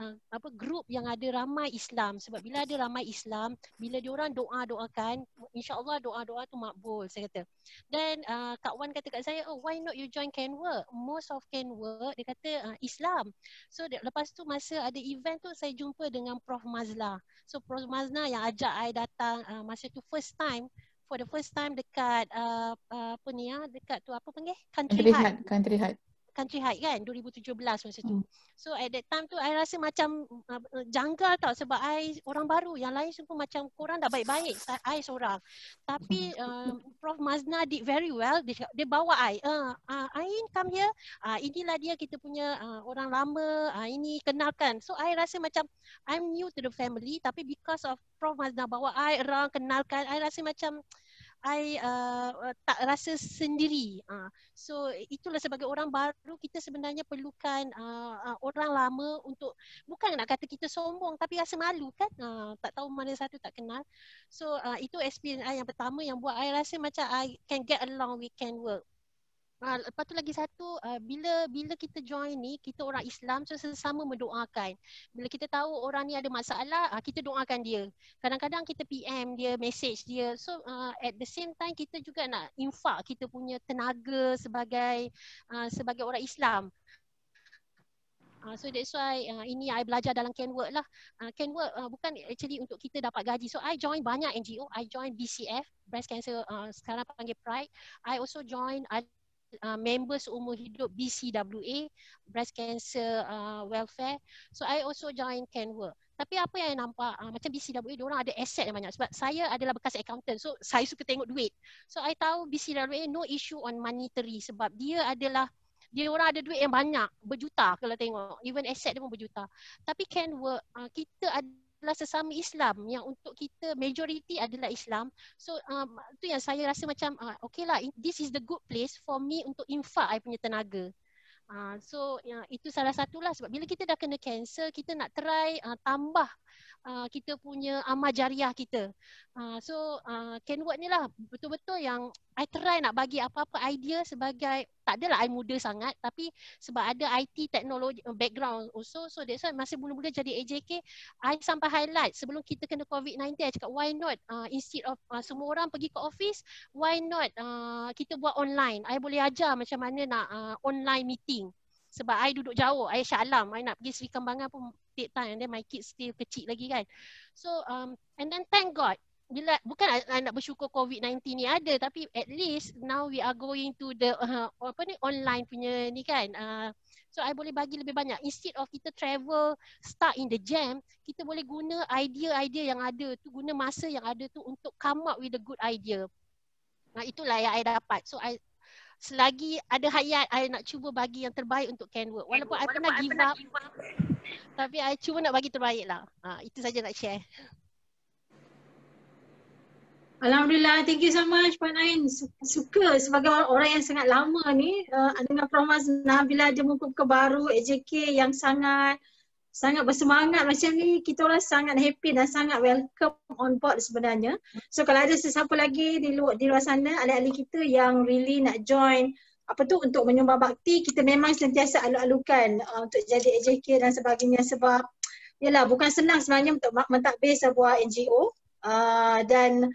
group yang ada ramai Islam, sebab bila ada ramai Islam, bila diorang doakan, insya-Allah doa-doa tu makbul, saya kata. Dan Kak Wan kata kat saya, why not you join Kenwork? Most of Kenwork dia kata Islam. So lepas tu masa ada event tu, saya jumpa dengan Prof Mazla. So Prof Mazna yang ajak I datang masa tu for the first time dekat dekat tu apa panggil? Country Hut. Country Hike kan 2017 masa tu. So at that time tu I rasa macam janggal tau sebab I orang baru, yang lain semua macam korang dah baik-baik, I seorang. Tapi Prof Mazna did very well. Dia bawa I, Ain come here, inilah dia kita punya orang lama, ini kenalkan. So I rasa macam I'm new to the family, tapi because of Prof Mazna bawa I around, kenalkan, I rasa macam I tak rasa sendiri. So itulah sebagai orang baru kita sebenarnya perlukan orang lama untuk, bukan nak kata kita sombong tapi rasa malu kan, tak tahu mana satu tak kenal. So itu experience I yang pertama yang buat I rasa macam I can get along with Can Work. Lepas tu lagi satu, bila kita join ni, kita orang Islam, so sesama mendoakan. Bila kita tahu orang ni ada masalah, kita doakan dia. Kadang-kadang kita PM dia, message dia. So at the same time kita juga nak infak kita punya tenaga sebagai orang Islam. So that's why ini I belajar dalam Can Work lah. Can Work bukan actually untuk kita dapat gaji. So I join banyak NGO. I join BCF, Breast Cancer, sekarang panggil Pride. I also join members umur hidup BCWA, Breast Cancer Welfare. So I also join Can Work. Tapi apa yang I nampak, macam BCWA, diorang ada aset yang banyak. Sebab saya adalah bekas accountant, so saya suka tengok duit. So I tahu BCWA no issue on monetary sebab dia orang ada duit yang banyak, berjuta kalau tengok, even aset dia pun berjuta. Tapi Can Work, kita adalah sesama Islam yang untuk kita majority adalah Islam. So tu yang saya rasa macam okay lah, this is the good place for me untuk infak I punya tenaga. So itu salah satulah sebab bila kita dah kena cancer, kita nak try tambah kita punya amal jariah kita. So Can Work ni lah betul-betul yang I try nak bagi apa-apa idea sebagai, tak adalah I muda sangat tapi sebab ada IT teknologi background also. So that's why masa mula-mula jadi AJK, I sampai highlight sebelum kita kena COVID-19, I cakap why not instead of semua orang pergi ke office, why not kita buat online. I boleh ajar macam mana nak online meeting. Sebab I duduk jauh, I Shah Alam, I nak pergi Seri Kembangan pun take time, and then my kids still kecil lagi kan. So and then thank God, bila bukan I nak bersyukur COVID-19 ni ada, tapi at least now we are going to the online punya ni kan. So I boleh bagi lebih banyak. Instead of kita travel, stuck in the jam, kita boleh guna idea-idea yang ada tu, guna masa yang ada tu untuk come up with a good idea. Itulah yang I dapat. So selagi ada hayat, I nak cuba bagi yang terbaik untuk Can Work. Walaupun I pernah give up, tapi I cuba nak bagi terbaik lah. Itu saja nak share. Alhamdulillah, thank you so much Puan Ain. Suka sebagai orang yang sangat lama ni dengan Prof Mazna, bila ada muka-muka baru AJK yang sangat bersemangat macam ni, kita orang sangat happy dan sangat welcome on board sebenarnya. So kalau ada sesiapa lagi di luar sana, ahli-ahli kita yang really nak join untuk menyumbang bakti, kita memang sentiasa alu-alukan untuk jadi AJK dan sebagainya, sebab yalah bukan senang sebenarnya untuk mentadbir sebuah NGO dan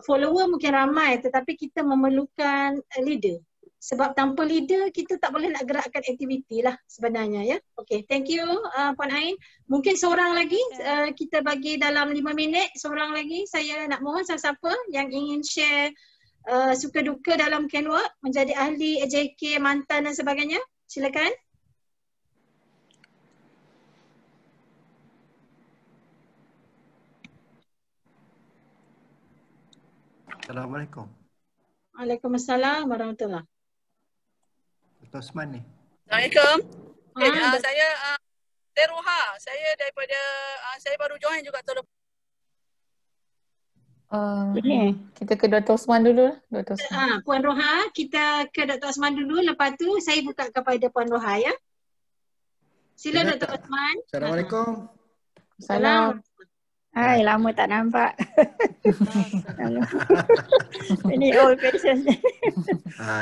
follower mungkin ramai tetapi kita memerlukan leader. Sebab tanpa leader kita tak boleh nak gerakkan aktiviti lah sebenarnya ya. Okay, thank you Puan Ain. Mungkin seorang lagi kita bagi dalam 5 minit, seorang lagi saya nak mohon siapa yang ingin share suka duka dalam Can Work, menjadi ahli AJK, mantan dan sebagainya. Silakan. Assalamualaikum. Waalaikumsalam warahmatullahi. Dr. Osman ni. Assalamualaikum. Saya Roha. Saya daripada saya baru join juga tahun kita ke Dr. Osman dulu. Dr. Osman. Puan Roha, kita ke Dr. Osman dulu. Lepas tu saya buka kepada Puan Roha ya. Sila Dr. Osman. Assalamualaikum. Salam. Hai, lama tak nampak. Ini old fashion.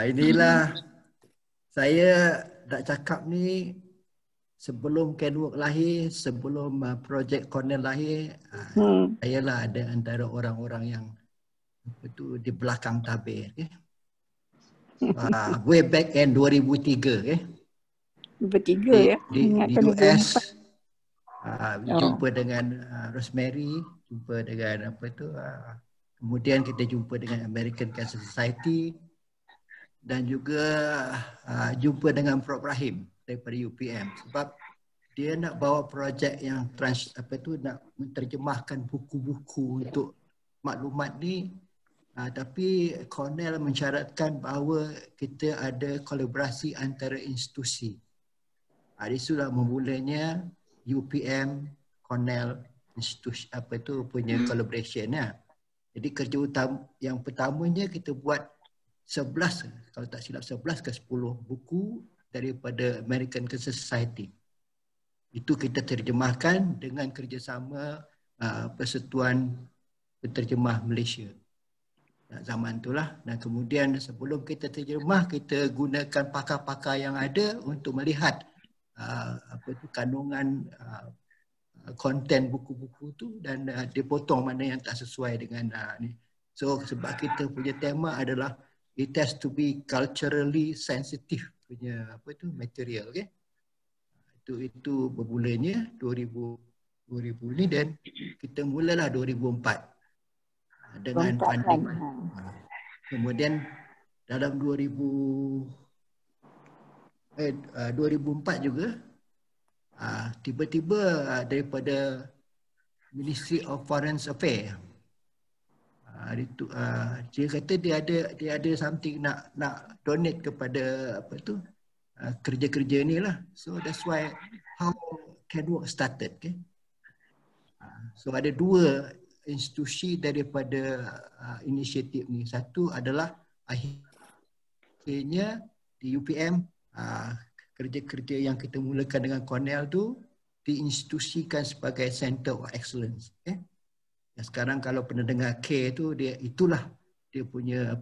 Inilah saya nak cakap ni sebelum Can Work lahir, sebelum projek Cornell lahir, saya lah ada antara orang-orang yang di belakang tabir. Way back in 2003. 2003 ya. Di US. Jumpa dengan Rosemary, jumpa dengan kemudian kita jumpa dengan American Cancer Society, dan juga jumpa dengan Prof Rahim daripada UPM sebab dia nak bawa projek yang nak menterjemahkan buku-buku untuk maklumat ni, tapi Cornell mensyaratkan bahawa kita ada kolaborasi antara institusi. Itulah memulanya UPM, Cornell, institusi punya collaboration ya. Jadi kerja utama yang pertamanya kita buat 11, kalau tak silap 11 ke 10 buku daripada American Cancer Society. Itu kita terjemahkan dengan kerjasama Persatuan Penterjemah Malaysia. Zaman itulah, dan kemudian sebelum kita terjemah, kita gunakan pakar-pakar yang ada untuk melihat kandungan konten buku-buku tu dan dipotong mana yang tak sesuai dengan ni. So sebab kita punya tema adalah it has to be culturally sensitive punya material, okay? Itu bermulanya 2000 ni dan kita mulalah 2004 dengan funding. Kemudian dalam 2004 juga tiba-tiba daripada Ministry of Foreign Affairs dia kata dia ada something nak donate kepada kerja-kerja ni lah. So that's why how CanWork started, okay? So ada dua institusi daripada inisiatif ni. Satu adalah akhirnya di UPM kerja-kerja yang kita mulakan dengan Cornell tu diinstitusikan sebagai Center of Excellence, okay? Dan sekarang kalau pernah dengar K tu, itulah dia punya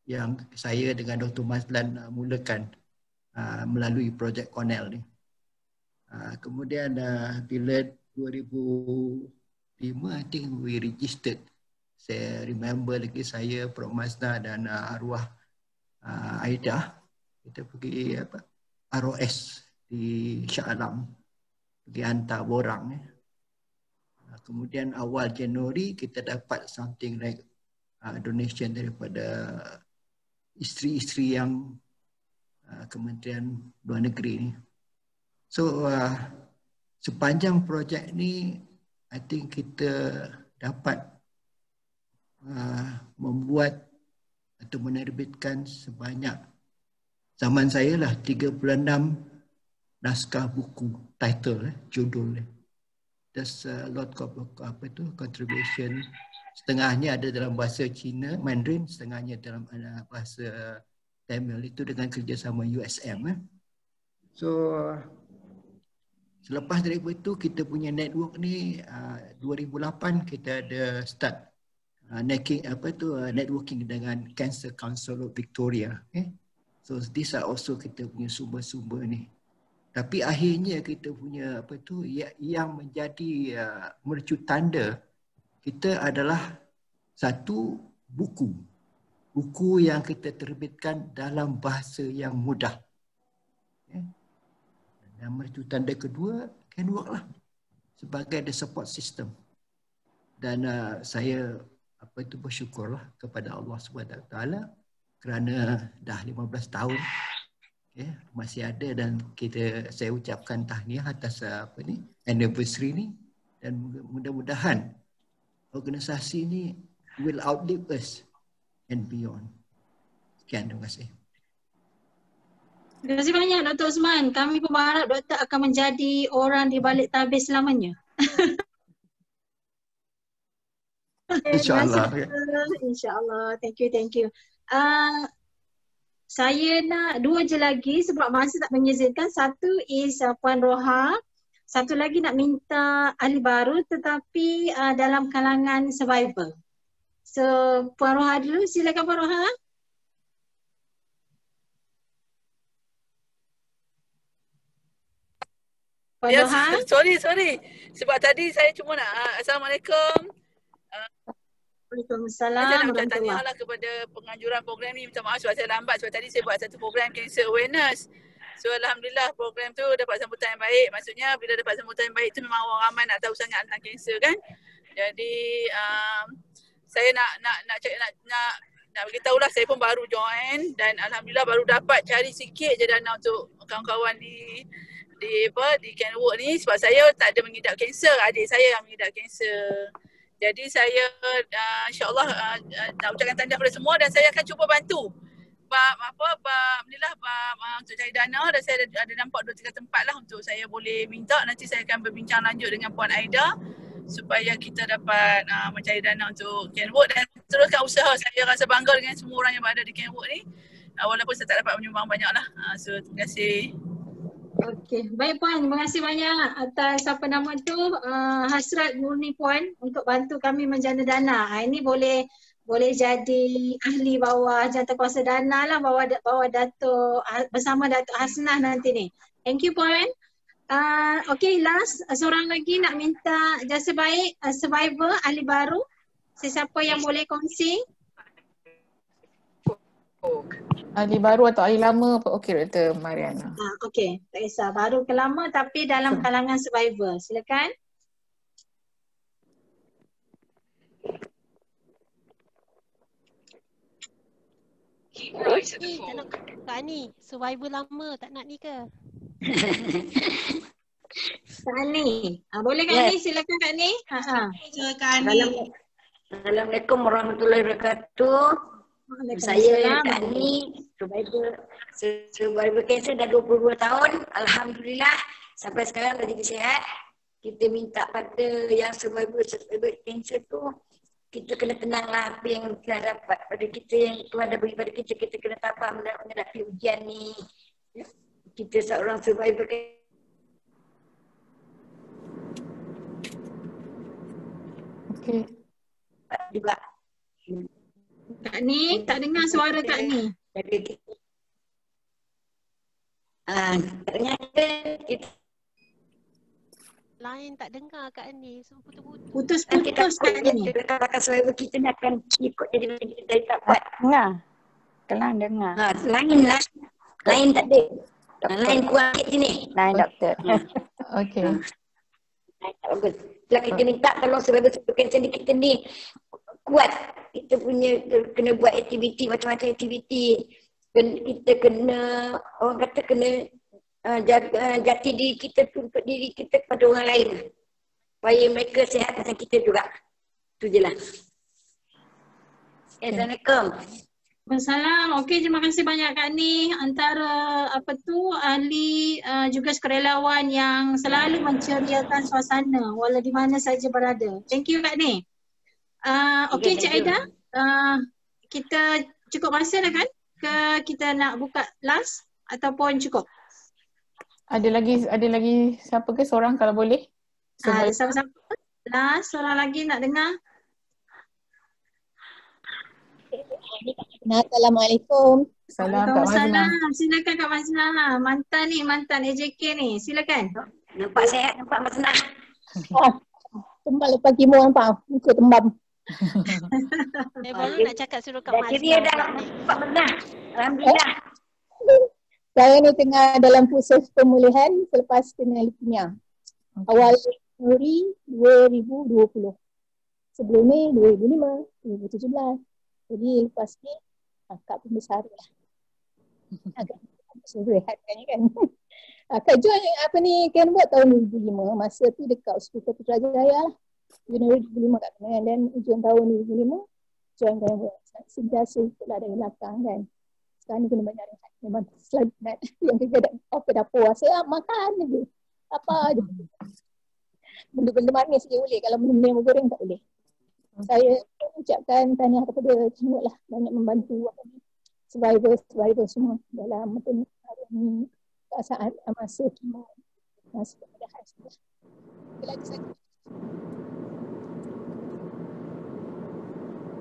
yang saya dengan Dr. Mazlan mulakan melalui projek Cornell ni. Kemudian bila 2005 I think we registered. Saya remember lagi saya, Prof Mazlan dan arwah Aida, kita pergi ROS di Shah Alam, pergi hantar borang. Kemudian awal Januari kita dapat something like donation daripada isteri-isteri yang Kementerian Luar Negeri ni. So sepanjang projek ni I think kita dapat membuat atau menerbitkan sebanyak, zaman saya lah, 36 naskah buku, title, judul. There's a lot of contribution. Setengahnya ada dalam bahasa Cina, Mandarin, setengahnya dalam bahasa Tamil, itu dengan kerjasama USM. So selepas daripada itu kita punya network ni 2008 kita ada start networking dengan Cancer Council of Victoria. Okay? So these are also kita punya sumber-sumber ni. Tapi akhirnya kita punya yang menjadi mercu tanda kita adalah satu buku yang kita terbitkan dalam bahasa yang mudah. Okay? Dan mercu tanda kedua CanWork lah sebagai the support system. Dan saya bersyukurlah kepada Allah SWT kerana dah 15 tahun masih ada, dan saya ucapkan tahniah atas anniversary ni, dan mudah-mudahan organisasi ni will outlive us and beyond. Sekian, terima kasih. Terima kasih banyak Dr. Osman. Kami pun berharap doktor akan menjadi orang di balik tabir selamanya. InsyaAllah. InsyaAllah. Thank you. Saya nak dua je lagi sebab masa tak mengizinkan. Satu is Puan Roha. Satu lagi nak minta ahli baru tetapi dalam kalangan survivor. So Puan Roha dulu. Silakan Puan Roha. Puan Ya, Roha. sorry. Sebab tadi saya cuma nak Assalamualaikum. Waalaikumsalam. Saya nak tanya lah kepada penganjuran program ni. Minta maaf sebab saya lambat. Sebab tadi saya buat satu program cancer awareness. So Alhamdulillah program tu dapat sambutan yang baik. Maksudnya bila dapat sambutan yang baik tu memang orang ramai nak tahu sangat tentang kanser kan. Jadi saya nak nak beritahu lah saya pun baru join dan alhamdulillah baru dapat cari sikit je dana untuk kawan-kawan di Kenwork ni sebab saya tak ada mengidap kanser, adik saya yang mengidap kanser. Jadi saya insya-Allah nak ucapkan tahniah kepada semua dan saya akan cuba bantu. Alhamdulillah untuk cari dana dan saya ada nampak 2-3 tempat lah untuk saya boleh minta. Nanti saya akan berbincang lanjut dengan Puan Aida supaya kita dapat mencari dana untuk Kenwork dan teruskan usaha. Saya rasa bangga dengan semua orang yang berada di Kenwork ni walaupun saya tak dapat menyumbang banyak lah. So terima kasih. Okey, baik Puan, terima kasih banyak atas apa nama tu hasrat murni Puan untuk bantu kami menjana dana. Ini boleh jadi ahli bawah Jantekuasa Dana lah, bawah Datuk bersama Datuk Hasnah nanti ni. Thank you Puan. Okey, last seorang lagi nak minta jasa baik survivor ahli baru. Sesiapa yang boleh kongsi? Ahli baru atau ahli lama? Okey, Dr. Mariana. Okey, tak kisah. Baru ke lama tapi dalam kalangan survivor. Silakan. Tak nak Kak Ani, survivor lama tak nak ni ke? Kak Ani. Boleh Kak Ani? Silakan Kak Ani. Silakan Ani. Assalamualaikum warahmatullahi wabarakatuh. Saya Kak Ani, survivor kanser dah 22 tahun. Alhamdulillah sampai sekarang dah jadi sihat. Kita minta pada yang survivor kanser tu, kita kena tenanglah apa yang kita dapat pada kita, yang Tuhan dah beri pada kita, kita kena tabah menghadapi ujian ni. Kita seorang survivor Okey. juga. Kak Ni, tak dengar suara Kak Ni. Katanya kita Lain tak dengar Kak Ani, so putus-putus. Putus-putus Kak Ani. Kakak survivor kita ni akan ikut jadi macam kita tak buat. Dengar. Kelang dengar. Lain lah. Lain tak ada. Lain kurang sikit sini. Lain doktor. Okey. Lain tak bagus. Setelah kita minta tolong survivor kanser ni, kita ni kuat. Kita punya kena buat aktiviti, macam-macam aktiviti. Kita kena, orang kata kena jati diri kita untuk diri kita kepada orang lain supaya mereka sihat macam kita juga. Itu je lah. Assalamualaikum. Waalaikumsalam. Okey, terima kasih banyak Kak Ni. Antara ahli juga sukarelawan yang selalu menceriakan suasana walau di mana saja berada. Thank you Kak Ni. Okey Cik Aida, kita cukup masa dah kan? Ke kita nak buka last ataupun cukup? Ada lagi siapa ke seorang kalau boleh? Siapa-siapa? Last seorang lagi nak dengar? Assalamualaikum. Salam Kak Mazna. Silakan Kak Mazna. Mantan AJK ni. Silakan. Nampak sihat, nampak Mazna. Tembam lepas kimo nampak. Muka tembam. Baru nak cakap suruh Kak Mazna. Dia dah nampak Mazna. Alhamdulillah. Saya ni tengah dalam proses pemulihan selepas kena leukemia. Awal Januari 2020. Sebelum ni 2005, 2017. Jadi lepas ni akak pembesar lah. Agak suruh rehat kan. Akak join Kenwork tahun 2005. Masa tu dekat Hospital Putrajaya lah. Januari 2005 kat sana. Dan hujung tahun 2005 join Kenwork. Sentiasa ikutlah dari belakang kan. Sekarang ni kena banyak rehat. Memang selalu nak yang kerja ke dapur. Saya makan je. Apa je. Benda-benda manis je boleh. Kalau benda-benda yang goreng tak boleh. Saya ucapkan tahniah kepada Kenwork lah. Banyak membantu survivor semua dalam saat masa kemo. Masa kemudahan sudah. Lagi satu.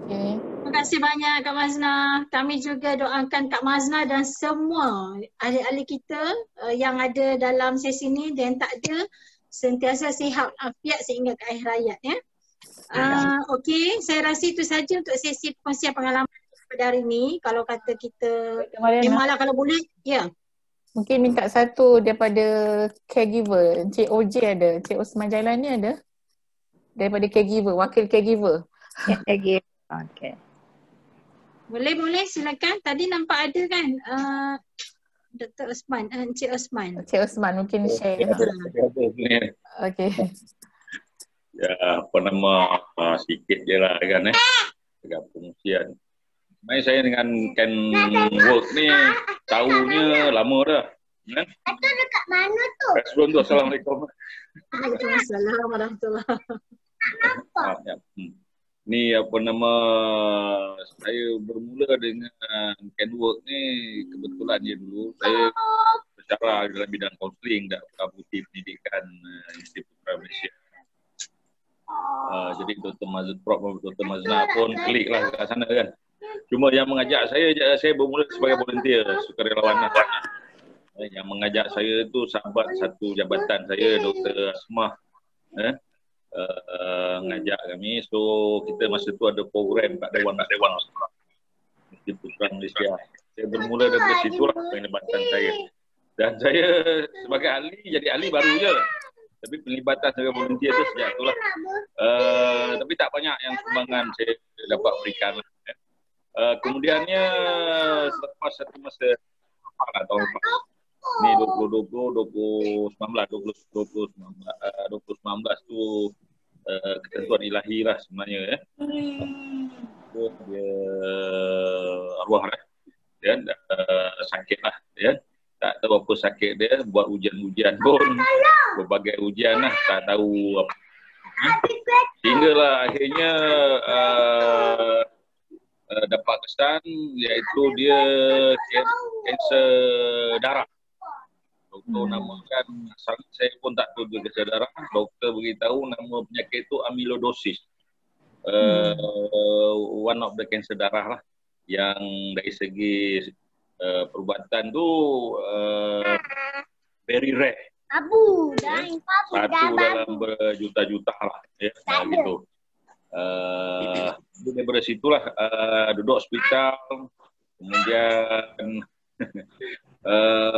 Okay. Terima kasih banyak Kak Mazna. Kami juga doakan Kak Mazna dan semua ahli-ahli kita yang ada dalam sesi ni dan tak ada sentiasa sihat afiat sehingga ke akhir hayat ya. Okey, saya rasa itu saja untuk sesi perkongsian pengalaman pada hari ini. Kalau kata kita memanglah kalau boleh, ya. Mungkin minta satu daripada caregiver. Encik OJ ada, Encik Osman Jailani ada. Daripada caregiver, wakil caregiver. Caregiver. Okay. Boleh silakan. Tadi nampak ada kan Dr. Osman, Encik Osman. Encik Osman mungkin share. Okey. Ya, apa nama sikit je lah kan dekat pengungsian. Sebenarnya saya dengan Ken Work ni tahunya lama dah. Kan? Itu dekat mana tu? Respon tu, Assalamualaikum. Waalaikumsalam warahmatullahi wabarakatuh. Ni apa nama, saya bermula dengan Ken Work ni kebetulan je dulu saya bercara dalam bidang kaunseling dan Putih Pendidikan Institut Putra Malaysia. Jadi Dr. Mazna pun klik lah kat sana kan. Cuma yang mengajak saya bermula sebagai volunteer, sukarelawan lah. Yang mengajak saya tu sahabat satu jabatan saya, Dr. Asmah. Ngajak kami, so kita masa tu ada program kat Dewan Institut Putra Malaysia. Saya bermula dari situ lah penglibatan saya. Dan saya sebagai ahli, jadi ahli baru je. Tapi penglibatan sebagai volunteer tu sejak tu lah. Tapi tak banyak yang sumbangan saya dapat berikan lah. Kemudiannya selepas satu masa tahun lepas ni 2019 tu ketentuan ilahi lah sebenarnya dia arwah lah dan sakit lah tak tahu apa sakit dia, buat ujian-ujian pun berbagai ujian lah, tak tahu apa. Hinggalah akhirnya dapat kesan iaitu dia kanser darah. Doktor namakan, saya pun tak tahu dia kanser darah. Doktor beritahu nama penyakit itu amyloidosis. One of the cancer darah lah, yang dari segi perubatan tu very rare. Satu dalam berjuta-juta lah gitu. Daripada situlah duduk hospital, kemudian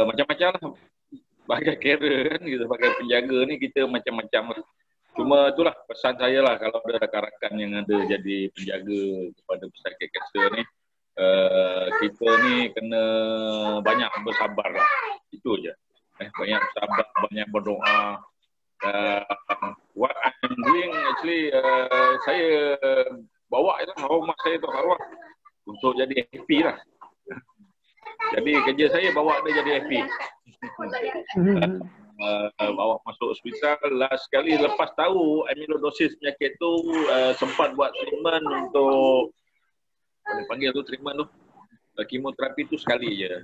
macam-macam lah, sebagai carer kan, gitu, sebagai penjaga ni kita macam-macam lah. Cuma itulah pesan saya lah, kalau ada rakan-rakan yang ada jadi penjaga kepada pesakit kanser ni, kita ni kena banyak bersabar lah, itu je. Banyak bersabar, banyak berdoa. What I'm doing actually, saya bawa itu rumah saya tu arwah untuk jadi FP lah. Jadi kerja saya bawa dia jadi FP. Bawa masuk hospital. Last kali lepas tahu amyloidosis penyakit tu, sempat buat treatment untuk apa panggil tu treatment tu, kemoterapi tu sekali je.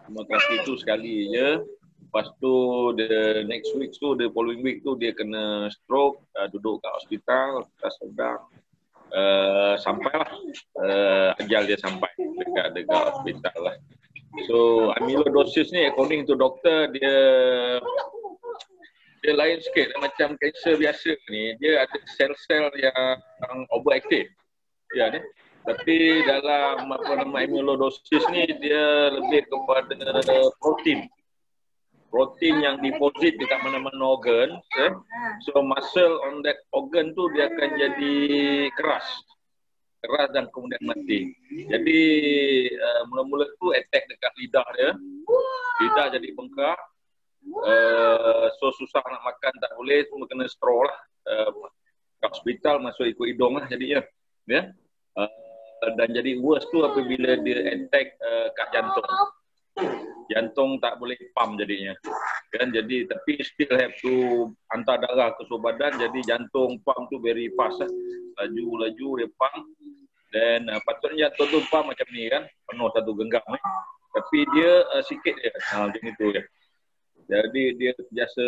Kemoterapi tu sekali je. Lepas tu the next week tu, the following week tu dia kena stroke, duduk kat hospital, sedang sampailah ajal dia sampai dekat hospital lah. So amyloidosis ni according to doktor dia lain sikit, macam kanser biasa ni, dia ada sel-sel yang overactive. Ya ni. Tapi dalam apa nama amyloidosis ni dia lebih kepada protein yang deposit dekat mana-mana organ, so muscle on that organ tu dia akan jadi keras dan kemudian mati. Jadi mula-mula tu attack dekat lidah dia, lidah jadi bengkak, so susah nak makan, tak boleh, semua kena straw lah, ke hospital masuk ikut hidung lah jadinya, ya. Dan jadi worse tu apabila dia attack kat jantung tak boleh pump jadinya kan, jadi tapi still have to hantar darah ke seluruh badan, jadi jantung pump tu very fast lah. Laju dia pump, dan patutnya jantung tu pump macam ni kan, penuh satu genggam ni, tapi dia sikit je, macam itu je, jadi dia biasa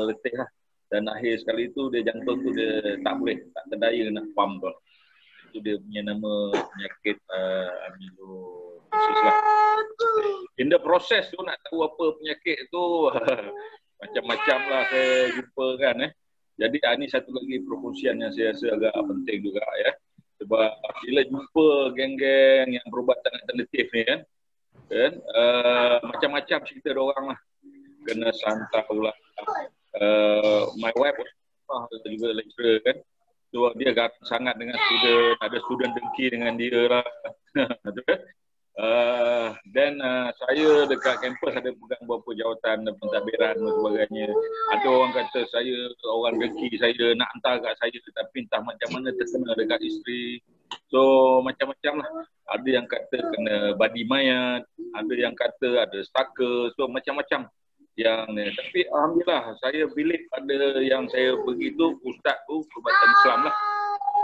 letih lah, dan akhir sekali tu dia jantung tu dia tak terdaya nak pump tu. Itu dia punya nama penyakit amyloidosis lah. In the process tu nak tahu apa penyakit tu macam-macam lah saya jumpa kan. Jadi ini satu lagi perkongsian yang saya rasa agak penting juga ya. Sebab bila jumpa geng-geng yang perubatan alternatif ni kan, macam-macam cerita diorang lah. Kena santau lah. My wife juga lecturer kan. So dia garang sangat dengan student, ada student dengki dengan dia lah. Dan saya dekat kampus ada pegang beberapa jawatan pentadbiran dan sebagainya. Ada orang kata saya, orang dengki saya nak hantar kat saya tetapi entah macam mana terkena dekat isteri. So macam-macam lah. Ada yang kata kena badi mayat, ada yang kata ada stalker, so macam-macam yang ni. Tapi alhamdulillah saya believe pada yang saya pergi tu, ustaz tu perubatan Islam lah.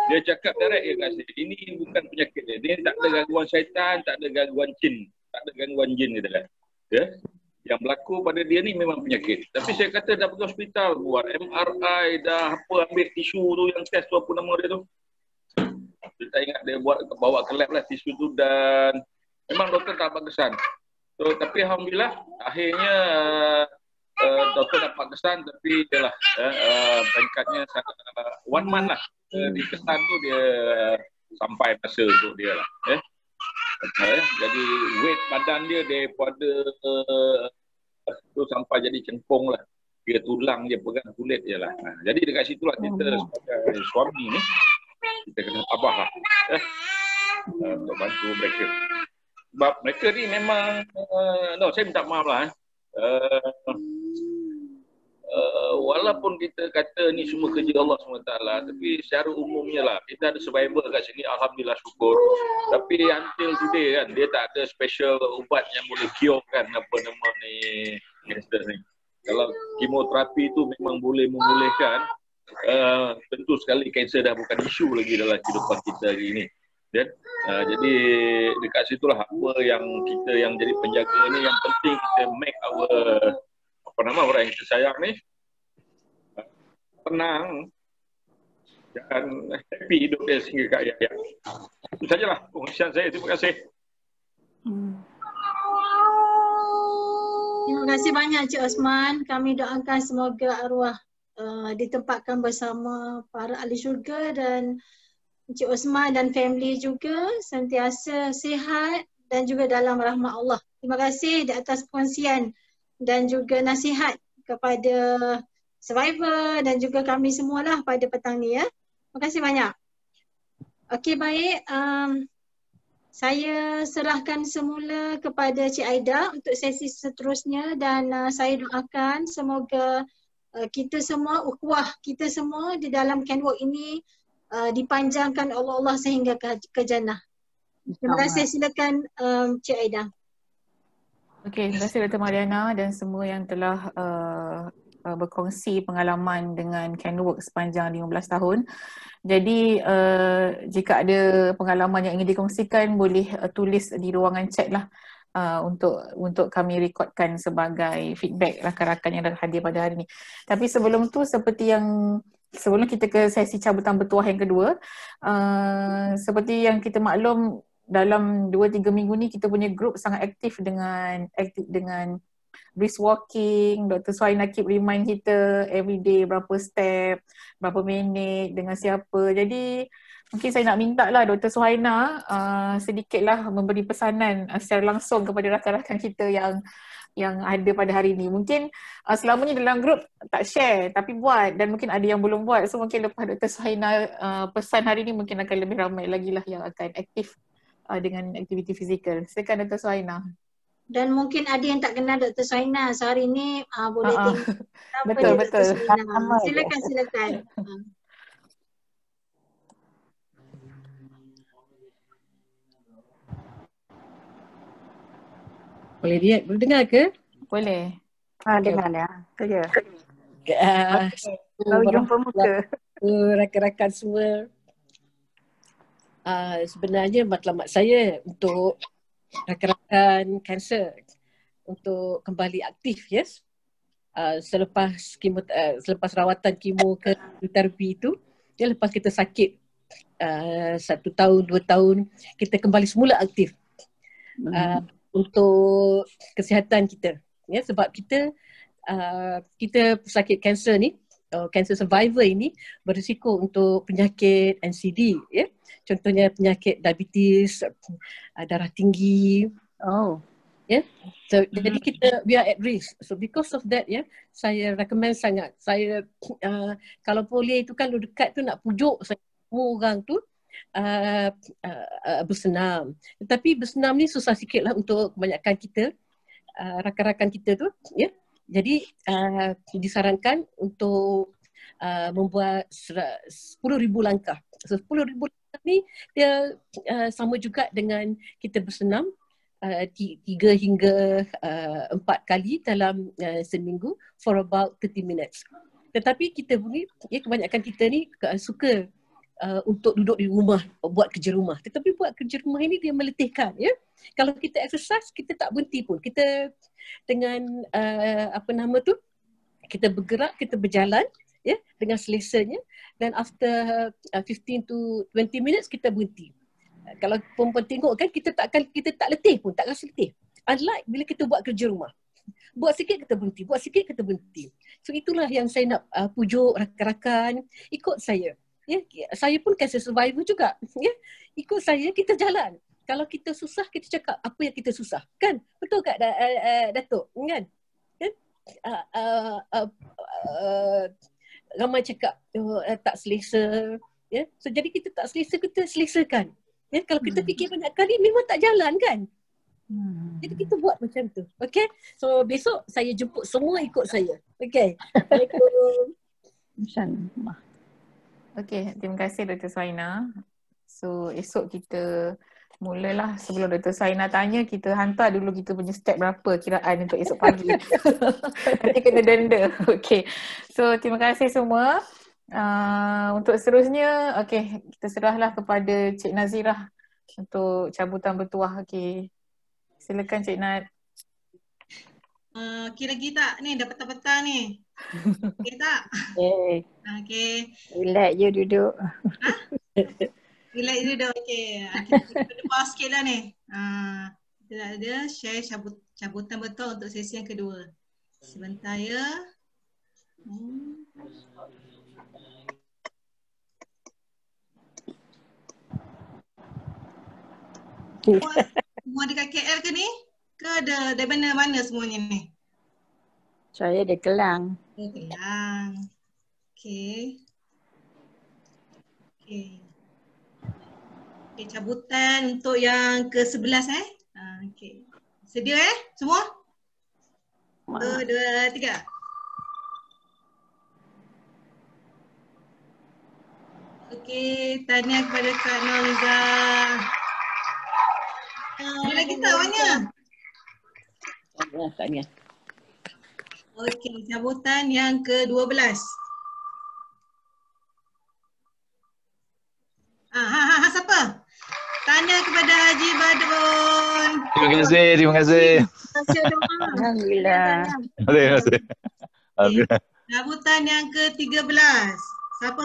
Dia cakap direct kat saya, ini bukan penyakit dia. Dia tak ada gangguan syaitan, tak ada gangguan jin, tak ada gangguan jin dia dah. Ya. Yang berlaku pada dia ni memang penyakit. Tapi saya kata dah pergi hospital, buat MRI, dah apa, ambil tisu tu yang test tu, apa nama dia tu. Saya tak ingat dia buat, bawa ke lab lah tisu tu, dan memang doktor tak dapat kesan. So, tapi alhamdulillah akhirnya doktor dapat kesan, tapi dia lah peringkatnya one month lah. Di kesan tu dia sampai masa untuk dia lah. Jadi weight badan dia daripada tu sampai jadi cengkung lah. Dia tulang dia pegang kulit je lah. Jadi dekat situ lah kita sebagai suami ni, kita kena tabah lah. Untuk bantu mereka. Sebab mereka ni memang, saya minta maaf lah. Walaupun kita kata ni semua kerja Allah SWT, tapi secara umumnya lah, kita ada survivor kat sini, alhamdulillah syukur. Tapi until today kan, dia tak ada special ubat yang boleh cure kan apa nama ni cancer ni. Kalau kemoterapi tu memang boleh memulihkan, tentu sekali kanser dah bukan isu lagi dalam kehidupan kita hari ini. Dan jadi dekat situlah apa yang kita yang jadi penjaga ni, yang penting kita make our orang yang kita sayang ni tenang dan happy hidup dia sehingga ke akhir. Itu sajalah pengungsian saya. Terima kasih. Terima kasih banyak Cik Osman. Kami doakan semoga arwah ditempatkan bersama para ahli syurga, dan Cik Osman dan family juga sentiasa sihat dan juga dalam rahmat Allah. Terima kasih di atas perkongsian dan juga nasihat kepada survivor dan juga kami semualah pada petang ni ya. Terima kasih banyak. Okey, baik. Saya serahkan semula kepada Cik Aida untuk sesi seterusnya, dan saya doakan semoga kita semua, ukhuwah kita semua di dalam Kenwork ini dipanjangkan Allah sehingga ke jannah. Terima kasih. Silakan Cik Aida. Okey, terima kasih Dr. Mariana dan semua yang telah berkongsi pengalaman dengan Kenwork sepanjang 15 tahun. Jadi jika ada pengalaman yang ingin dikongsikan, boleh tulis di ruangan chat lah untuk kami rekodkan sebagai feedback rakan-rakan yang dah hadir pada hari ini. Tapi sebelum tu, seperti yang sebelum kita ke sesi cabutan bertuah yang kedua, seperti yang kita maklum, dalam 2-3 minggu ni kita punya grup sangat aktif dengan brisk walking. Dr. Suhaina keep remind kita everyday berapa step, berapa minit, dengan siapa. Jadi mungkin saya nak minta lah Dr. Suhaina sedikitlah memberi pesanan secara langsung kepada rakan-rakan kita yang ada pada hari ini. Mungkin selama ni dalam grup tak share tapi buat, dan mungkin ada yang belum buat. So mungkin lepas Dr. Suhaina pesan hari ni, mungkin akan lebih ramai lagi lah yang akan aktif dengan aktiviti fizikal. Silakan Dr. Suhaina. Dan mungkin ada yang tak kenal Dr. Suhaina. So hari ni boleh tengok siapa betul, dia betul. Dr. Suhaina. Silakan. Boleh dia? Boleh dengar ke? Boleh. Dengar dah. Clear. Baru jumpa muka. Rakan-rakan semua. Sebenarnya matlamat saya untuk rakan-rakan kanser untuk kembali aktif, yes. Selepas rawatan kemo ke terapi itu, lepas kita sakit 1 tahun, 2 tahun, kita kembali semula aktif untuk kesihatan kita, ya. Sebab kita sakit kanser ni, kanser survivor ini berisiko untuk penyakit NCD, ya. Contohnya penyakit diabetes, darah tinggi, Ya, so jadi kita we are at risk. So because of that, ya, saya recommend sangat. Saya kalau boleh itu kan dekat tu nak pujuk semua orang tu bersenam. Tetapi bersenam ni susah sikit lah untuk kebanyakan kita, rakan-rakan kita tu, ya. Jadi disarankan untuk membuat 10,000 langkah. So 10,000 langkah ni dia sama juga dengan kita bersenam 3 hingga 4 kali dalam seminggu for about 30 minutes. Tetapi kita ni, ya, kebanyakan kita ni suka untuk duduk di rumah, buat kerja rumah. Tetapi buat kerja rumah ini dia meletihkan, ya. Kalau kita exercise, kita tak berhenti pun. Kita dengan kita bergerak, kita berjalan, ya, dengan selesanya, dan after 15 to 20 minutes kita berhenti. Kalau perempuan tengok kan, kita tak letih pun, tak rasa letih. Unlike bila kita buat kerja rumah. Buat sikit kita berhenti, buat sikit kita berhenti. So itulah yang saya nak pujuk rakan-rakan, ikut saya. Ya, saya pun cancer survivor juga. Ya, ikut saya, kita jalan. Kalau kita susah, kita cakap apa yang kita susah. Kan? Betul tak Datuk? Kan? Ramai cakap tak selesa. Ya? So jadi kita tak selesa, kita selesakan. Ya, kalau kita fikir banyak kali memang tak jalan kan. Jadi kita buat macam tu. Okay. So besok saya jemput semua ikut saya. Okay. Assalamualaikum. InsyaAllah. Okay, terima kasih Dr. Suhaina. So esok kita mulalah. Sebelum Dr. Suhaina tanya, kita hantar dulu kita punya step berapa kiraan untuk esok pagi. Nanti kena denda. Okay. So terima kasih semua. Untuk seterusnya, okay, kita serahlah kepada Cik Nazirah untuk cabutan bertuah. Okay, silakan Cik Nat. Kira-kira tak ni, dah petang-petang ni. Okay tak? Okay. Okay. Relax je duduk. Relax je duduk, okay. Kita depan sikit lah ni. Kita ada share cabutan bertuah untuk sesi yang kedua. Sebentar ya. Semua dekat KL ke ni? Ke ada dari mana-mana semuanya ni? Saya di Kelang. Kelang. Okay. Okay. Okay, cabutan untuk yang ke-11 Okay. Sedia semua? 1, 2, 3. Okay, tahniah kepada Kak Noliza. Ada lagi tak banyak? Tahniah. Okey, cabutan yang ke-12. Siapa? Tahniah kepada Haji Badrun. Terima kasih, terima kasih. Alhamdulillah. Terima kasih. Alhamdulillah. Cabutan yang ke-13. Siapa?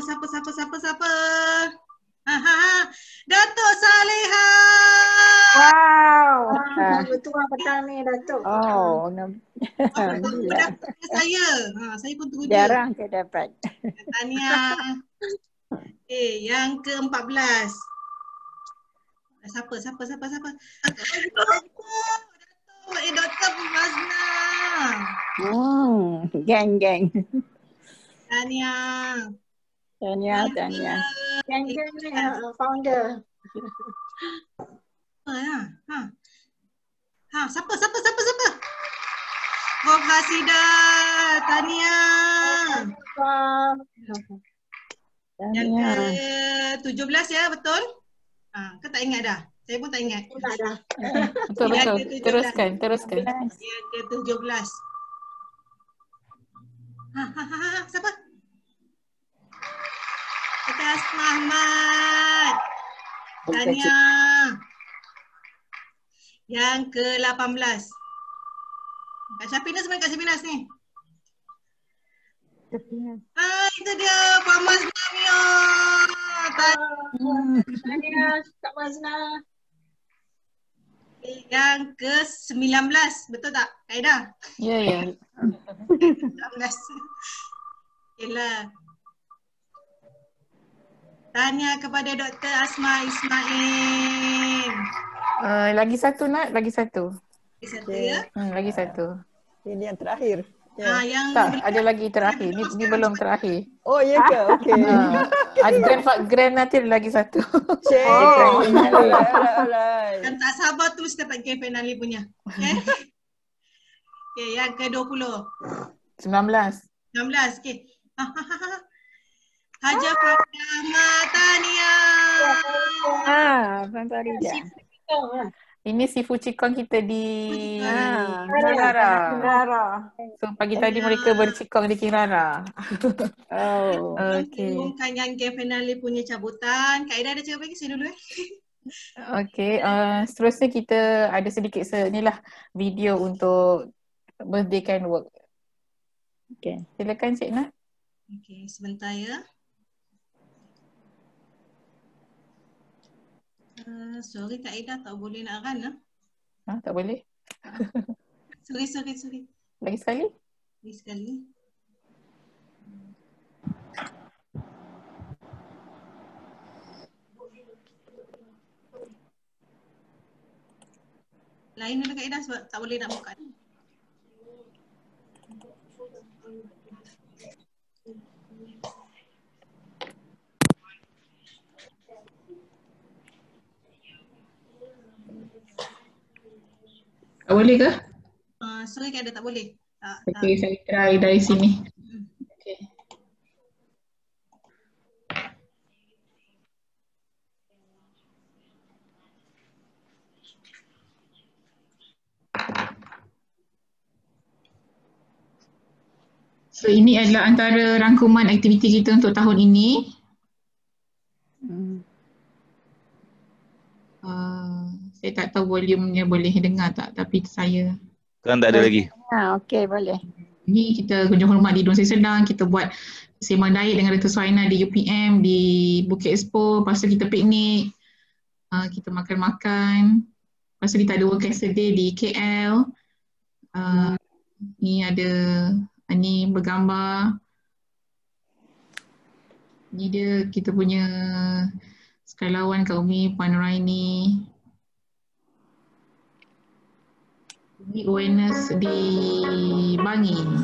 Datuk Saleha. Wow. Betul petang ni Datuk. Oh, alhamdulillah. Saya pun teruja. Jarang saya dapat. Tahniah. Yang ke-14. Siapa? Dr. Mazna. Geng. Tahniah. Geng ni founder. Siapa? Prof Hasida. Tahniah. Yang ke-17 ya, betul? Kau tak ingat dah? Saya pun tak ingat. Tak dah. Betul. Teruskan. Yang ke-17. Siapa? Dr. Asma Ahmad. Tahniah. Yang ke-18. Kak Syafinas mana Kak Syafinas ni? Itu dia Pak Mazna Mio. Tahniah Kak Mazna. Yang ke-19, betul tak Kak Aida? Ya. 19. Okeylah. Tanya kepada Dr. Asma Ismail. Lagi satu Nat, lagi satu. Satu ya. Lagi satu. Ini yang terakhir. Yang Tak, ada lagi terakhir. Ni belum terakhir. Oh, ya ke? Okey. Ada grand nanti ada lagi satu. Alright. Yang tak sabar terus dapat game finale punya. Okay. Okay, yang ke-20. 19. 19, okay. Hajah Fatimah Tania. Abang Farida. Ini seafood cikong kita di Kirara. So pagi tadi mereka bercikong di Kirara. Oh. Okay. Umumkan yang game finale punya cabutan. Kak Aida ada cakap lagi? Saya dulu Okay, seterusnya kita ada sedikit inilah video untuk birthday can work. Okay. Silakan Cik Nat. Okay, sebentar ya. Sorry Kak Aida tak boleh nak run . Tak boleh? Sorry. Lagi sekali? Lagi sekali. Lain dulu Kak Aida sebab tak boleh nak buka. Tak boleh ke? Sorry Kak Aida tak boleh. Okay, saya try dari sini. Okay. So ini adalah antara rangkuman aktiviti kita untuk tahun ini. Saya tak tahu volumenya boleh dengar tak, tapi saya kan tak ada lagi. Okey, boleh. Ini kita kunjung hormat di Dun Seri Sedang, kita buat sembang diet dengan Dato' Suhaina di UPM, di Bukit Expo, lepas tu kita piknik, kita makan-makan, lepas tu kita ada work yesterday di KL. Ni ada ni bergambar. Ni dia kita punya sukarelawan Kak Umi, Puan Nuraini. Ini awareness di Bangin.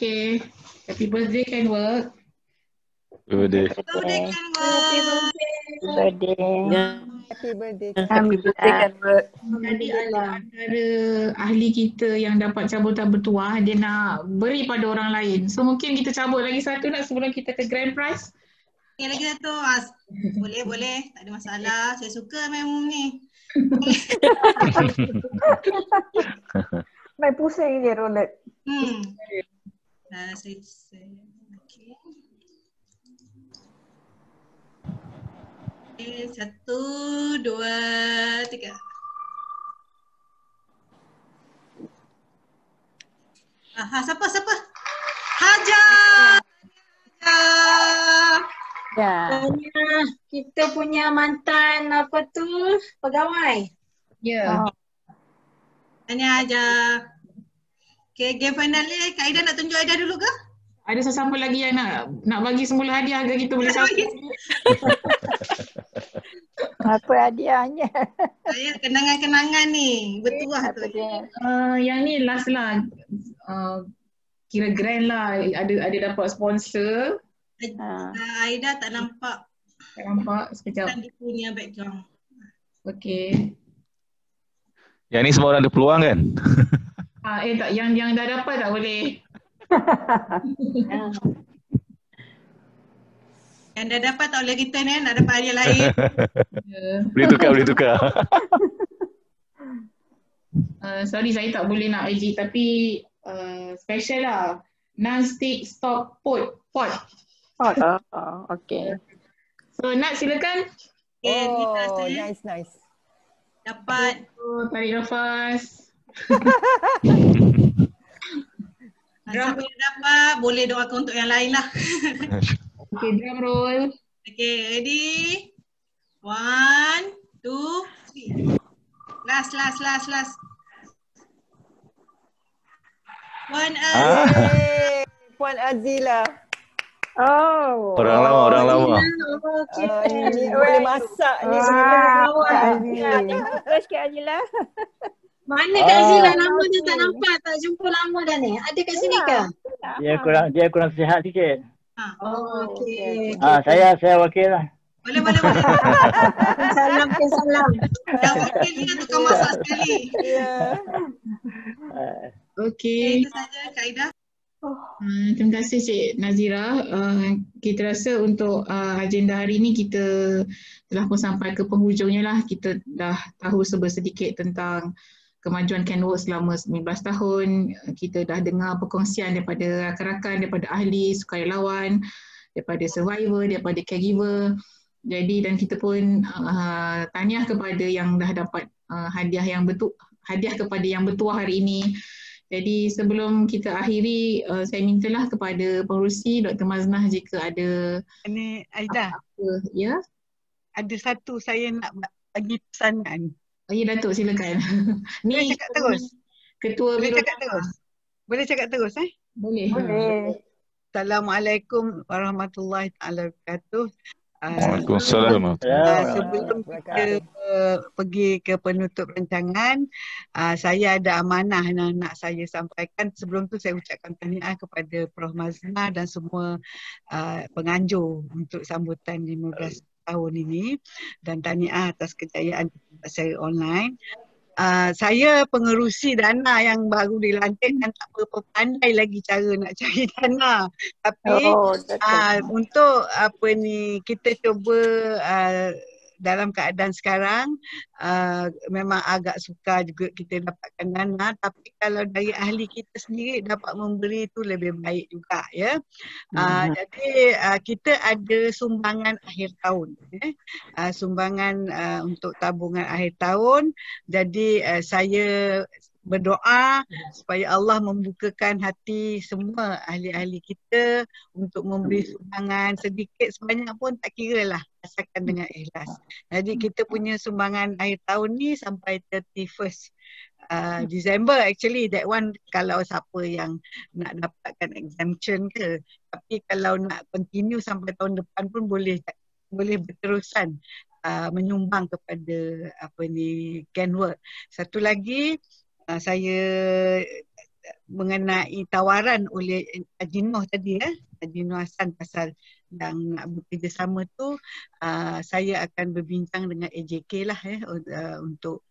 Okay, happy birthday can work. Birthday. Happy birthday. Tadi antara ahli kita yang dapat cabutan bertuah, dia nak beri pada orang lain. So mungkin kita cabut lagi satu nak sebelum kita ke grand prize. Okay, lagi satu. Boleh. Tak ada masalah. Saya suka main ni. Main pusing je roulette. Okay. 1, 2, 3. Siapa? Hajah. Ya. Kita punya mantan pegawai. Ya. Tanya aja. Okay, game final ni Kak Aida nak tunjuk Aida dulu ke? Ada sesiapa lagi yang nak bagi semula hadiah ke kita boleh sambung? Apa hadiahnya? Saya kenangan-kenangan ni. Bertuah tu. Yang ni last lah. Kira grand lah. Ada dapat sponsor. Aida tak nampak. Tak nampak sekejap. Kan dia punya background. Okey. Yang ni semua orang ada peluang kan? Tak, yang dah dapat tak boleh. Yang dah dapat tak boleh return kan? Nak dapat hadiah lain. Boleh tukar. Sorry saya tak boleh nak edit tapi special lah. Non-stick stop pot. Okay. So Nat silakan. Nice. Dapat. Tarik nafas. Siapa yang dapat, boleh doakan untuk yang lain lah. Okay, drum roll. Okay, ready? 1, 2, 3. Last. Puan Azila. Oh. Orang lama. Ini boleh masak ni. Terus ke Azila. Mana Kak Azila? Lama dia tak nampak, tak jumpa lama dah ni. Ada kat sini ke? Dia kurang sihat sikit. Okey. Saya wakil lah. Boleh. Salam. Yang wakil ni tukang masak sekali. Okey. Itu saja Kak Aida. Terima kasih Cik Nazira. Kita rasa untuk agenda hari ini kita telah pun sampai ke penghujungnya lah. Kita dah tahu sedikit tentang kemajuan Kenworth selama 19 tahun. Kita dah dengar perkongsian daripada rakan-rakan, daripada ahli, sukarelawan, daripada survivor, daripada caregiver. Jadi dan kita pun tahniah kepada yang dah dapat hadiah kepada yang bertuah hari ini. Jadi sebelum kita akhiri, saya mintalah kepada pengerusi Dr. Maznah jika ada ini Aida. Ya. Ada satu saya nak bagi pesanan. Ya Datuk silakan. Ni cakap terus. Ketua Boleh cakap terus Boleh. Assalamualaikum warahmatullahi wabarakatuh. Waalaikumsalam. Sebelum kita pergi ke penutup rancangan, saya ada amanah nak saya sampaikan. Sebelum tu saya ucapkan tahniah kepada Prof Maznah dan semua penganjur untuk sambutan 15 tahun ini dan tahniah atas kejayaan saya online. Saya pengerusi dana yang baru dilantik dan tak berapa pandai lagi cara nak cari dana. Tapi untuk kita cuba dalam keadaan sekarang memang agak sukar juga kita dapatkan dana, tapi kalau dari ahli kita sendiri dapat memberi itu lebih baik juga ya. Jadi kita ada sumbangan akhir tahun sumbangan untuk tabungan akhir tahun. Jadi saya berdoa supaya Allah membukakan hati semua ahli-ahli kita untuk memberi sumbangan sedikit sebanyak pun tak kira lah, asalkan dengan ikhlas. Jadi kita punya sumbangan akhir tahun ni sampai 31st December actually, that one kalau siapa yang nak dapatkan exemption ke, tapi kalau nak continue sampai tahun depan pun boleh berterusan menyumbang kepada Kenworth. Satu lagi saya mengenai tawaran oleh Haji Noh tadi Haji Noh Hassan pasal yang nak bekerjasama tu, saya akan berbincang dengan AJK lah untuk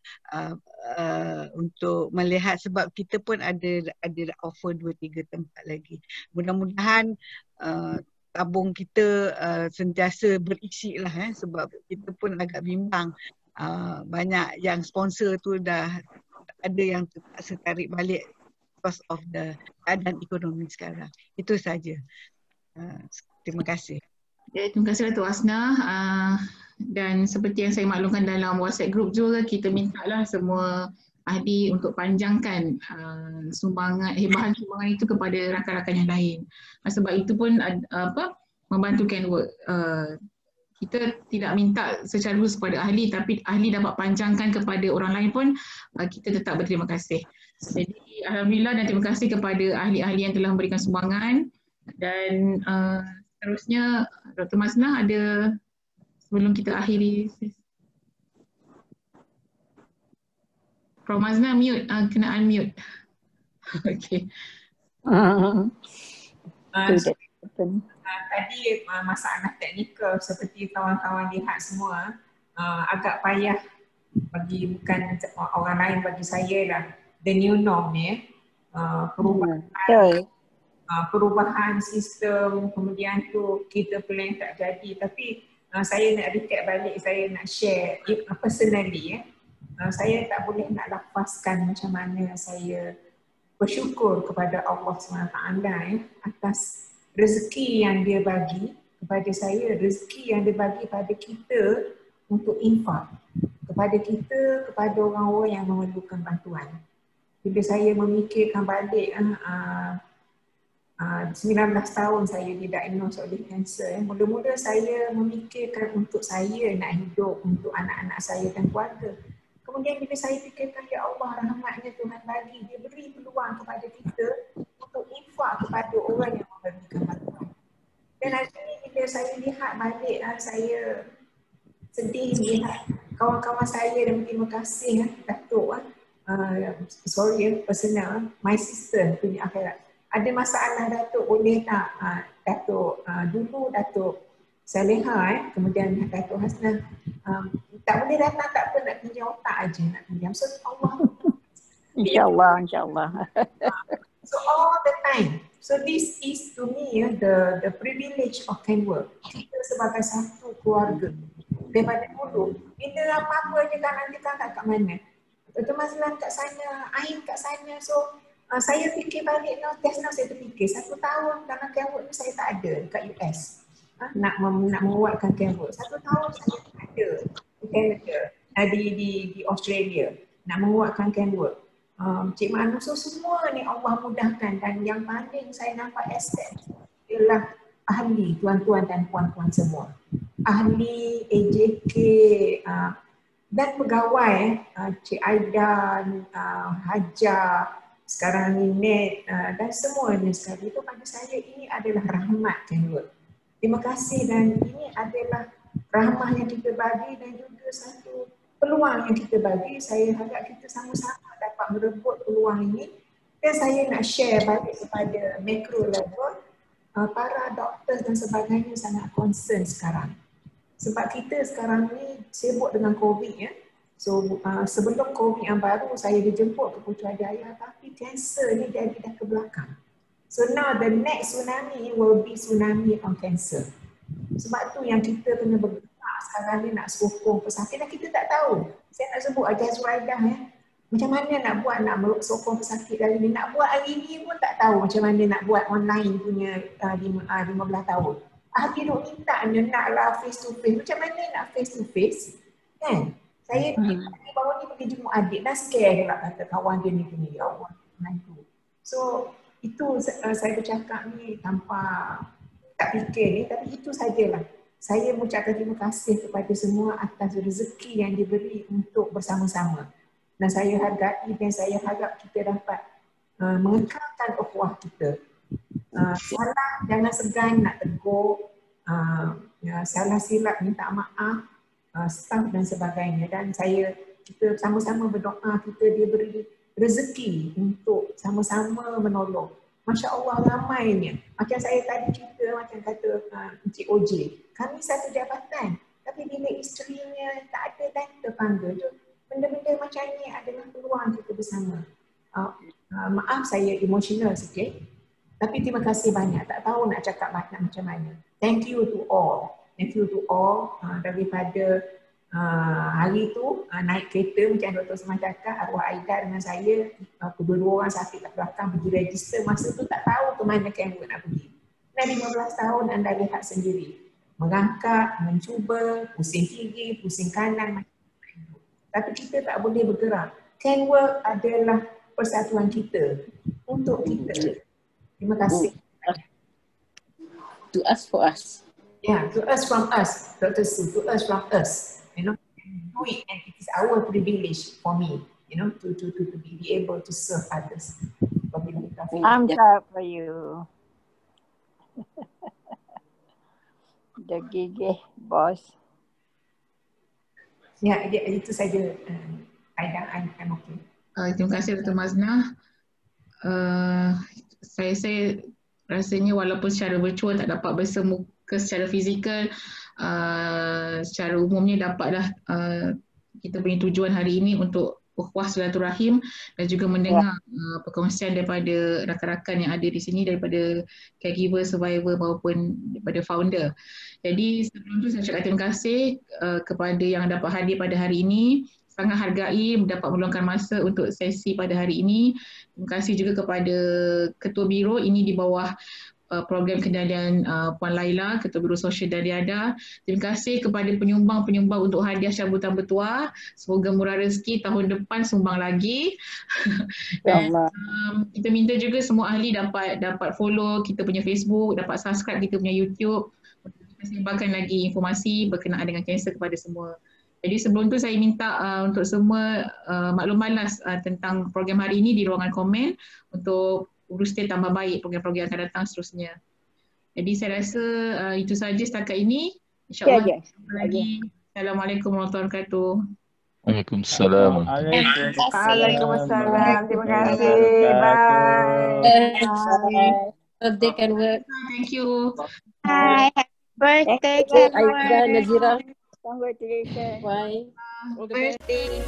melihat, sebab kita pun ada offer 2-3 tempat lagi. Mudah-mudahan tabung kita sentiasa berisi lah sebab kita pun agak bimbang. Banyak yang sponsor tu dah ada yang terpaksa tarik balik because of the keadaan ekonomi sekarang. Itu saja. Terima kasih. Terima kasih Datuk Asnah. Dan seperti yang saya maklumkan dalam WhatsApp group juga, kita mintalah semua ahli untuk panjangkan bahan sumbangan itu kepada rakan-rakan yang lain. Sebab itu pun membantu Kenworth. Kita tidak minta secara khusus kepada ahli, tapi ahli dapat panjangkan kepada orang lain pun kita tetap berterima kasih. Jadi Alhamdulillah dan terima kasih kepada ahli-ahli yang telah memberikan sumbangan Dan seterusnya Dr. Masnah ada sebelum kita akhiri. Prof Masnah mute, kena unmute. Okay. Tadi masalah teknikal seperti kawan-kawan lihat semua agak payah bagi bukan orang lain, bagi saya lah the new norm ni perubahan sistem, kemudian tu kita plan tak jadi. Tapi saya nak recap balik, saya nak share personally saya tak boleh nak lafazkan macam mana saya bersyukur kepada Allah SWT atas rezeki yang dia bagi kepada saya, rezeki yang dia bagi pada kita untuk infak kepada kita, kepada orang-orang yang memerlukan bantuan. Bila saya memikirkan balik 19 tahun saya didiagnose oleh kanser, mula-mula saya memikirkan untuk saya nak hidup, untuk anak-anak saya dan keluarga. Kemudian bila saya fikirkan, ya Allah, rahmatnya Tuhan bagi, dia beri peluang kepada kita untuk infak kepada orang yang memerlukan bantuan. Dan hari ini bila saya lihat balik, saya sedih lihat kawan-kawan saya dan terima kasih Datuk, personal, my sister punya akhirat. Ada masalah Datuk, boleh tak Datuk, dulu Datuk Saleha, kemudian Datuk Hasnah, tak boleh datang, tak apa, nak pinjam otak aja, nak pinjam. So Allah InsyaAllah. So all the time. So this is to me the privilege of Kenwork. Kita sebagai satu keluarga. Daripada dulu, bila apa-apa je kan nanti kakak kat mana. Dr. Mazlan kat sana, Ain kat sana. So saya fikir balik now, saya terfikir 1 tahun dalam Kenwork ni saya tak ada kat US. Nak menguatkan Kenwork. 1 tahun saya tak ada di Canada, di Australia. Nak menguatkan Kenwork. Cik Manu, so semua ni Allah mudahkan, dan yang paling saya nampak aset ialah ahli, tuan-tuan dan puan-puan semua. Ahli, AJK dan pegawai, Cik Aida, Hajar, sekarang ni Net dan semuanya sekali itu pada saya ini adalah rahmat Kenwork. Terima kasih, dan ini adalah rahmah yang kita bagi dan juga satu peluang yang kita bagi. Saya harap kita sama-sama dapat merebut peluang ini, dan saya nak share balik kepada macro level. Para doktor dan sebagainya sangat concern sekarang. Sebab kita sekarang ni sibuk dengan COVID ya. So sebelum COVID yang baru saya dijemput ke Putrajaya, tapi kanser ni jadi dah ke belakang. So now the next tsunami will be tsunami on cancer. Sebab tu yang kita kena bergerak sekarang ni nak sokong pesakit, dan kita tak tahu. Saya nak sebut Ajaz Waidah ya. Macam mana nak buat nak sokong pesakit hari ni. Nak buat hari ni pun tak tahu macam mana nak buat online punya 15 tahun. Ahli duk minta naklah face to face. Macam mana nak face to face? Kan? Saya baru ni pergi jemput adik, dah scare pula kata kawan dia ni punya, ya Allah. So itu saya bercakap ni tanpa tak fikir ni, tapi itu sajalah. Saya mengucapkan terima kasih kepada semua atas rezeki yang diberi untuk bersama-sama. Dan saya hargai dan saya harap kita dapat mengekalkan ukhuwah kita. Salah jangan segan nak tegur, salah silap minta maaf, staff dan sebagainya. Dan kita sama-sama berdoa kita diberi rezeki untuk sama-sama menolong. Masya Allah ramainya. Macam saya tadi cerita, macam kata Encik OJ, kami satu jabatan, tapi bila isterinya tak ada dan terpanggil tu, benda-benda macam ni adalah peluang kita bersama. Maaf saya emosional sikit, tapi terima kasih banyak. Tak tahu nak cakap macam mana. Thank you to all. Thank you to all. Daripada hari tu naik kereta macam Dr. Osman cakap, arwah Aida dengan saya, kedua-dua orang sakit kat belakang pergi register. Masa tu tak tahu ke mana Kenwork nak pergi. Dan 15 tahun anda lihat sendiri. Merangkak, mencuba, pusing kiri, pusing kanan. Tapi kita tak boleh bergerak. Kenwork adalah persatuan kita untuk kita. Terima kasih. To us for us. Yeah, to us from us, Dr. Sue, to us from us. You know, do it, and it is our privilege for me, you know, to be able to serve others. I'm proud for you. Dah gigih, bos. Ya, itu saja. I'm okay. Terima kasih Dr. Maznah. Saya rasanya walaupun secara virtual tak dapat bersemuka secara fizikal, secara umumnya dapatlah kita punya tujuan hari ini untuk ukhuwah silaturahim dan juga mendengar perkongsian daripada rakan-rakan yang ada di sini, daripada caregiver, survivor maupun daripada founder. Jadi sebelum tu saya ucapkan terima kasih kepada yang dapat hadir pada hari ini. Sangat hargai dapat meluangkan masa untuk sesi pada hari ini. Terima kasih juga kepada Ketua Biro, ini di bawah program kendalian Puan Laila, Ketua Biro Sosial dan Riadah. Terima kasih kepada penyumbang-penyumbang untuk hadiah sambutan bertuah. Semoga murah rezeki tahun depan sumbang lagi. Dan kita minta juga semua ahli dapat follow kita punya Facebook, dapat subscribe kita punya YouTube untuk kita sebarkan lagi informasi berkenaan dengan kanser kepada semua. Jadi sebelum tu saya minta untuk semua maklum malas tentang program hari ini di ruangan komen untuk urus tambah baik program-program yang akan datang seterusnya. Jadi saya rasa itu saja setakat ini. InsyaAllah lagi. Assalamualaikum warahmatullahi wabarakatuh. Waalaikumsalam. Waalaikumsalam. Terima kasih. Bye. Birthday can work. Thank you. Bye. Birthday can work. Aida, Nazira. Congratulations. Bye. All the best. Birthday.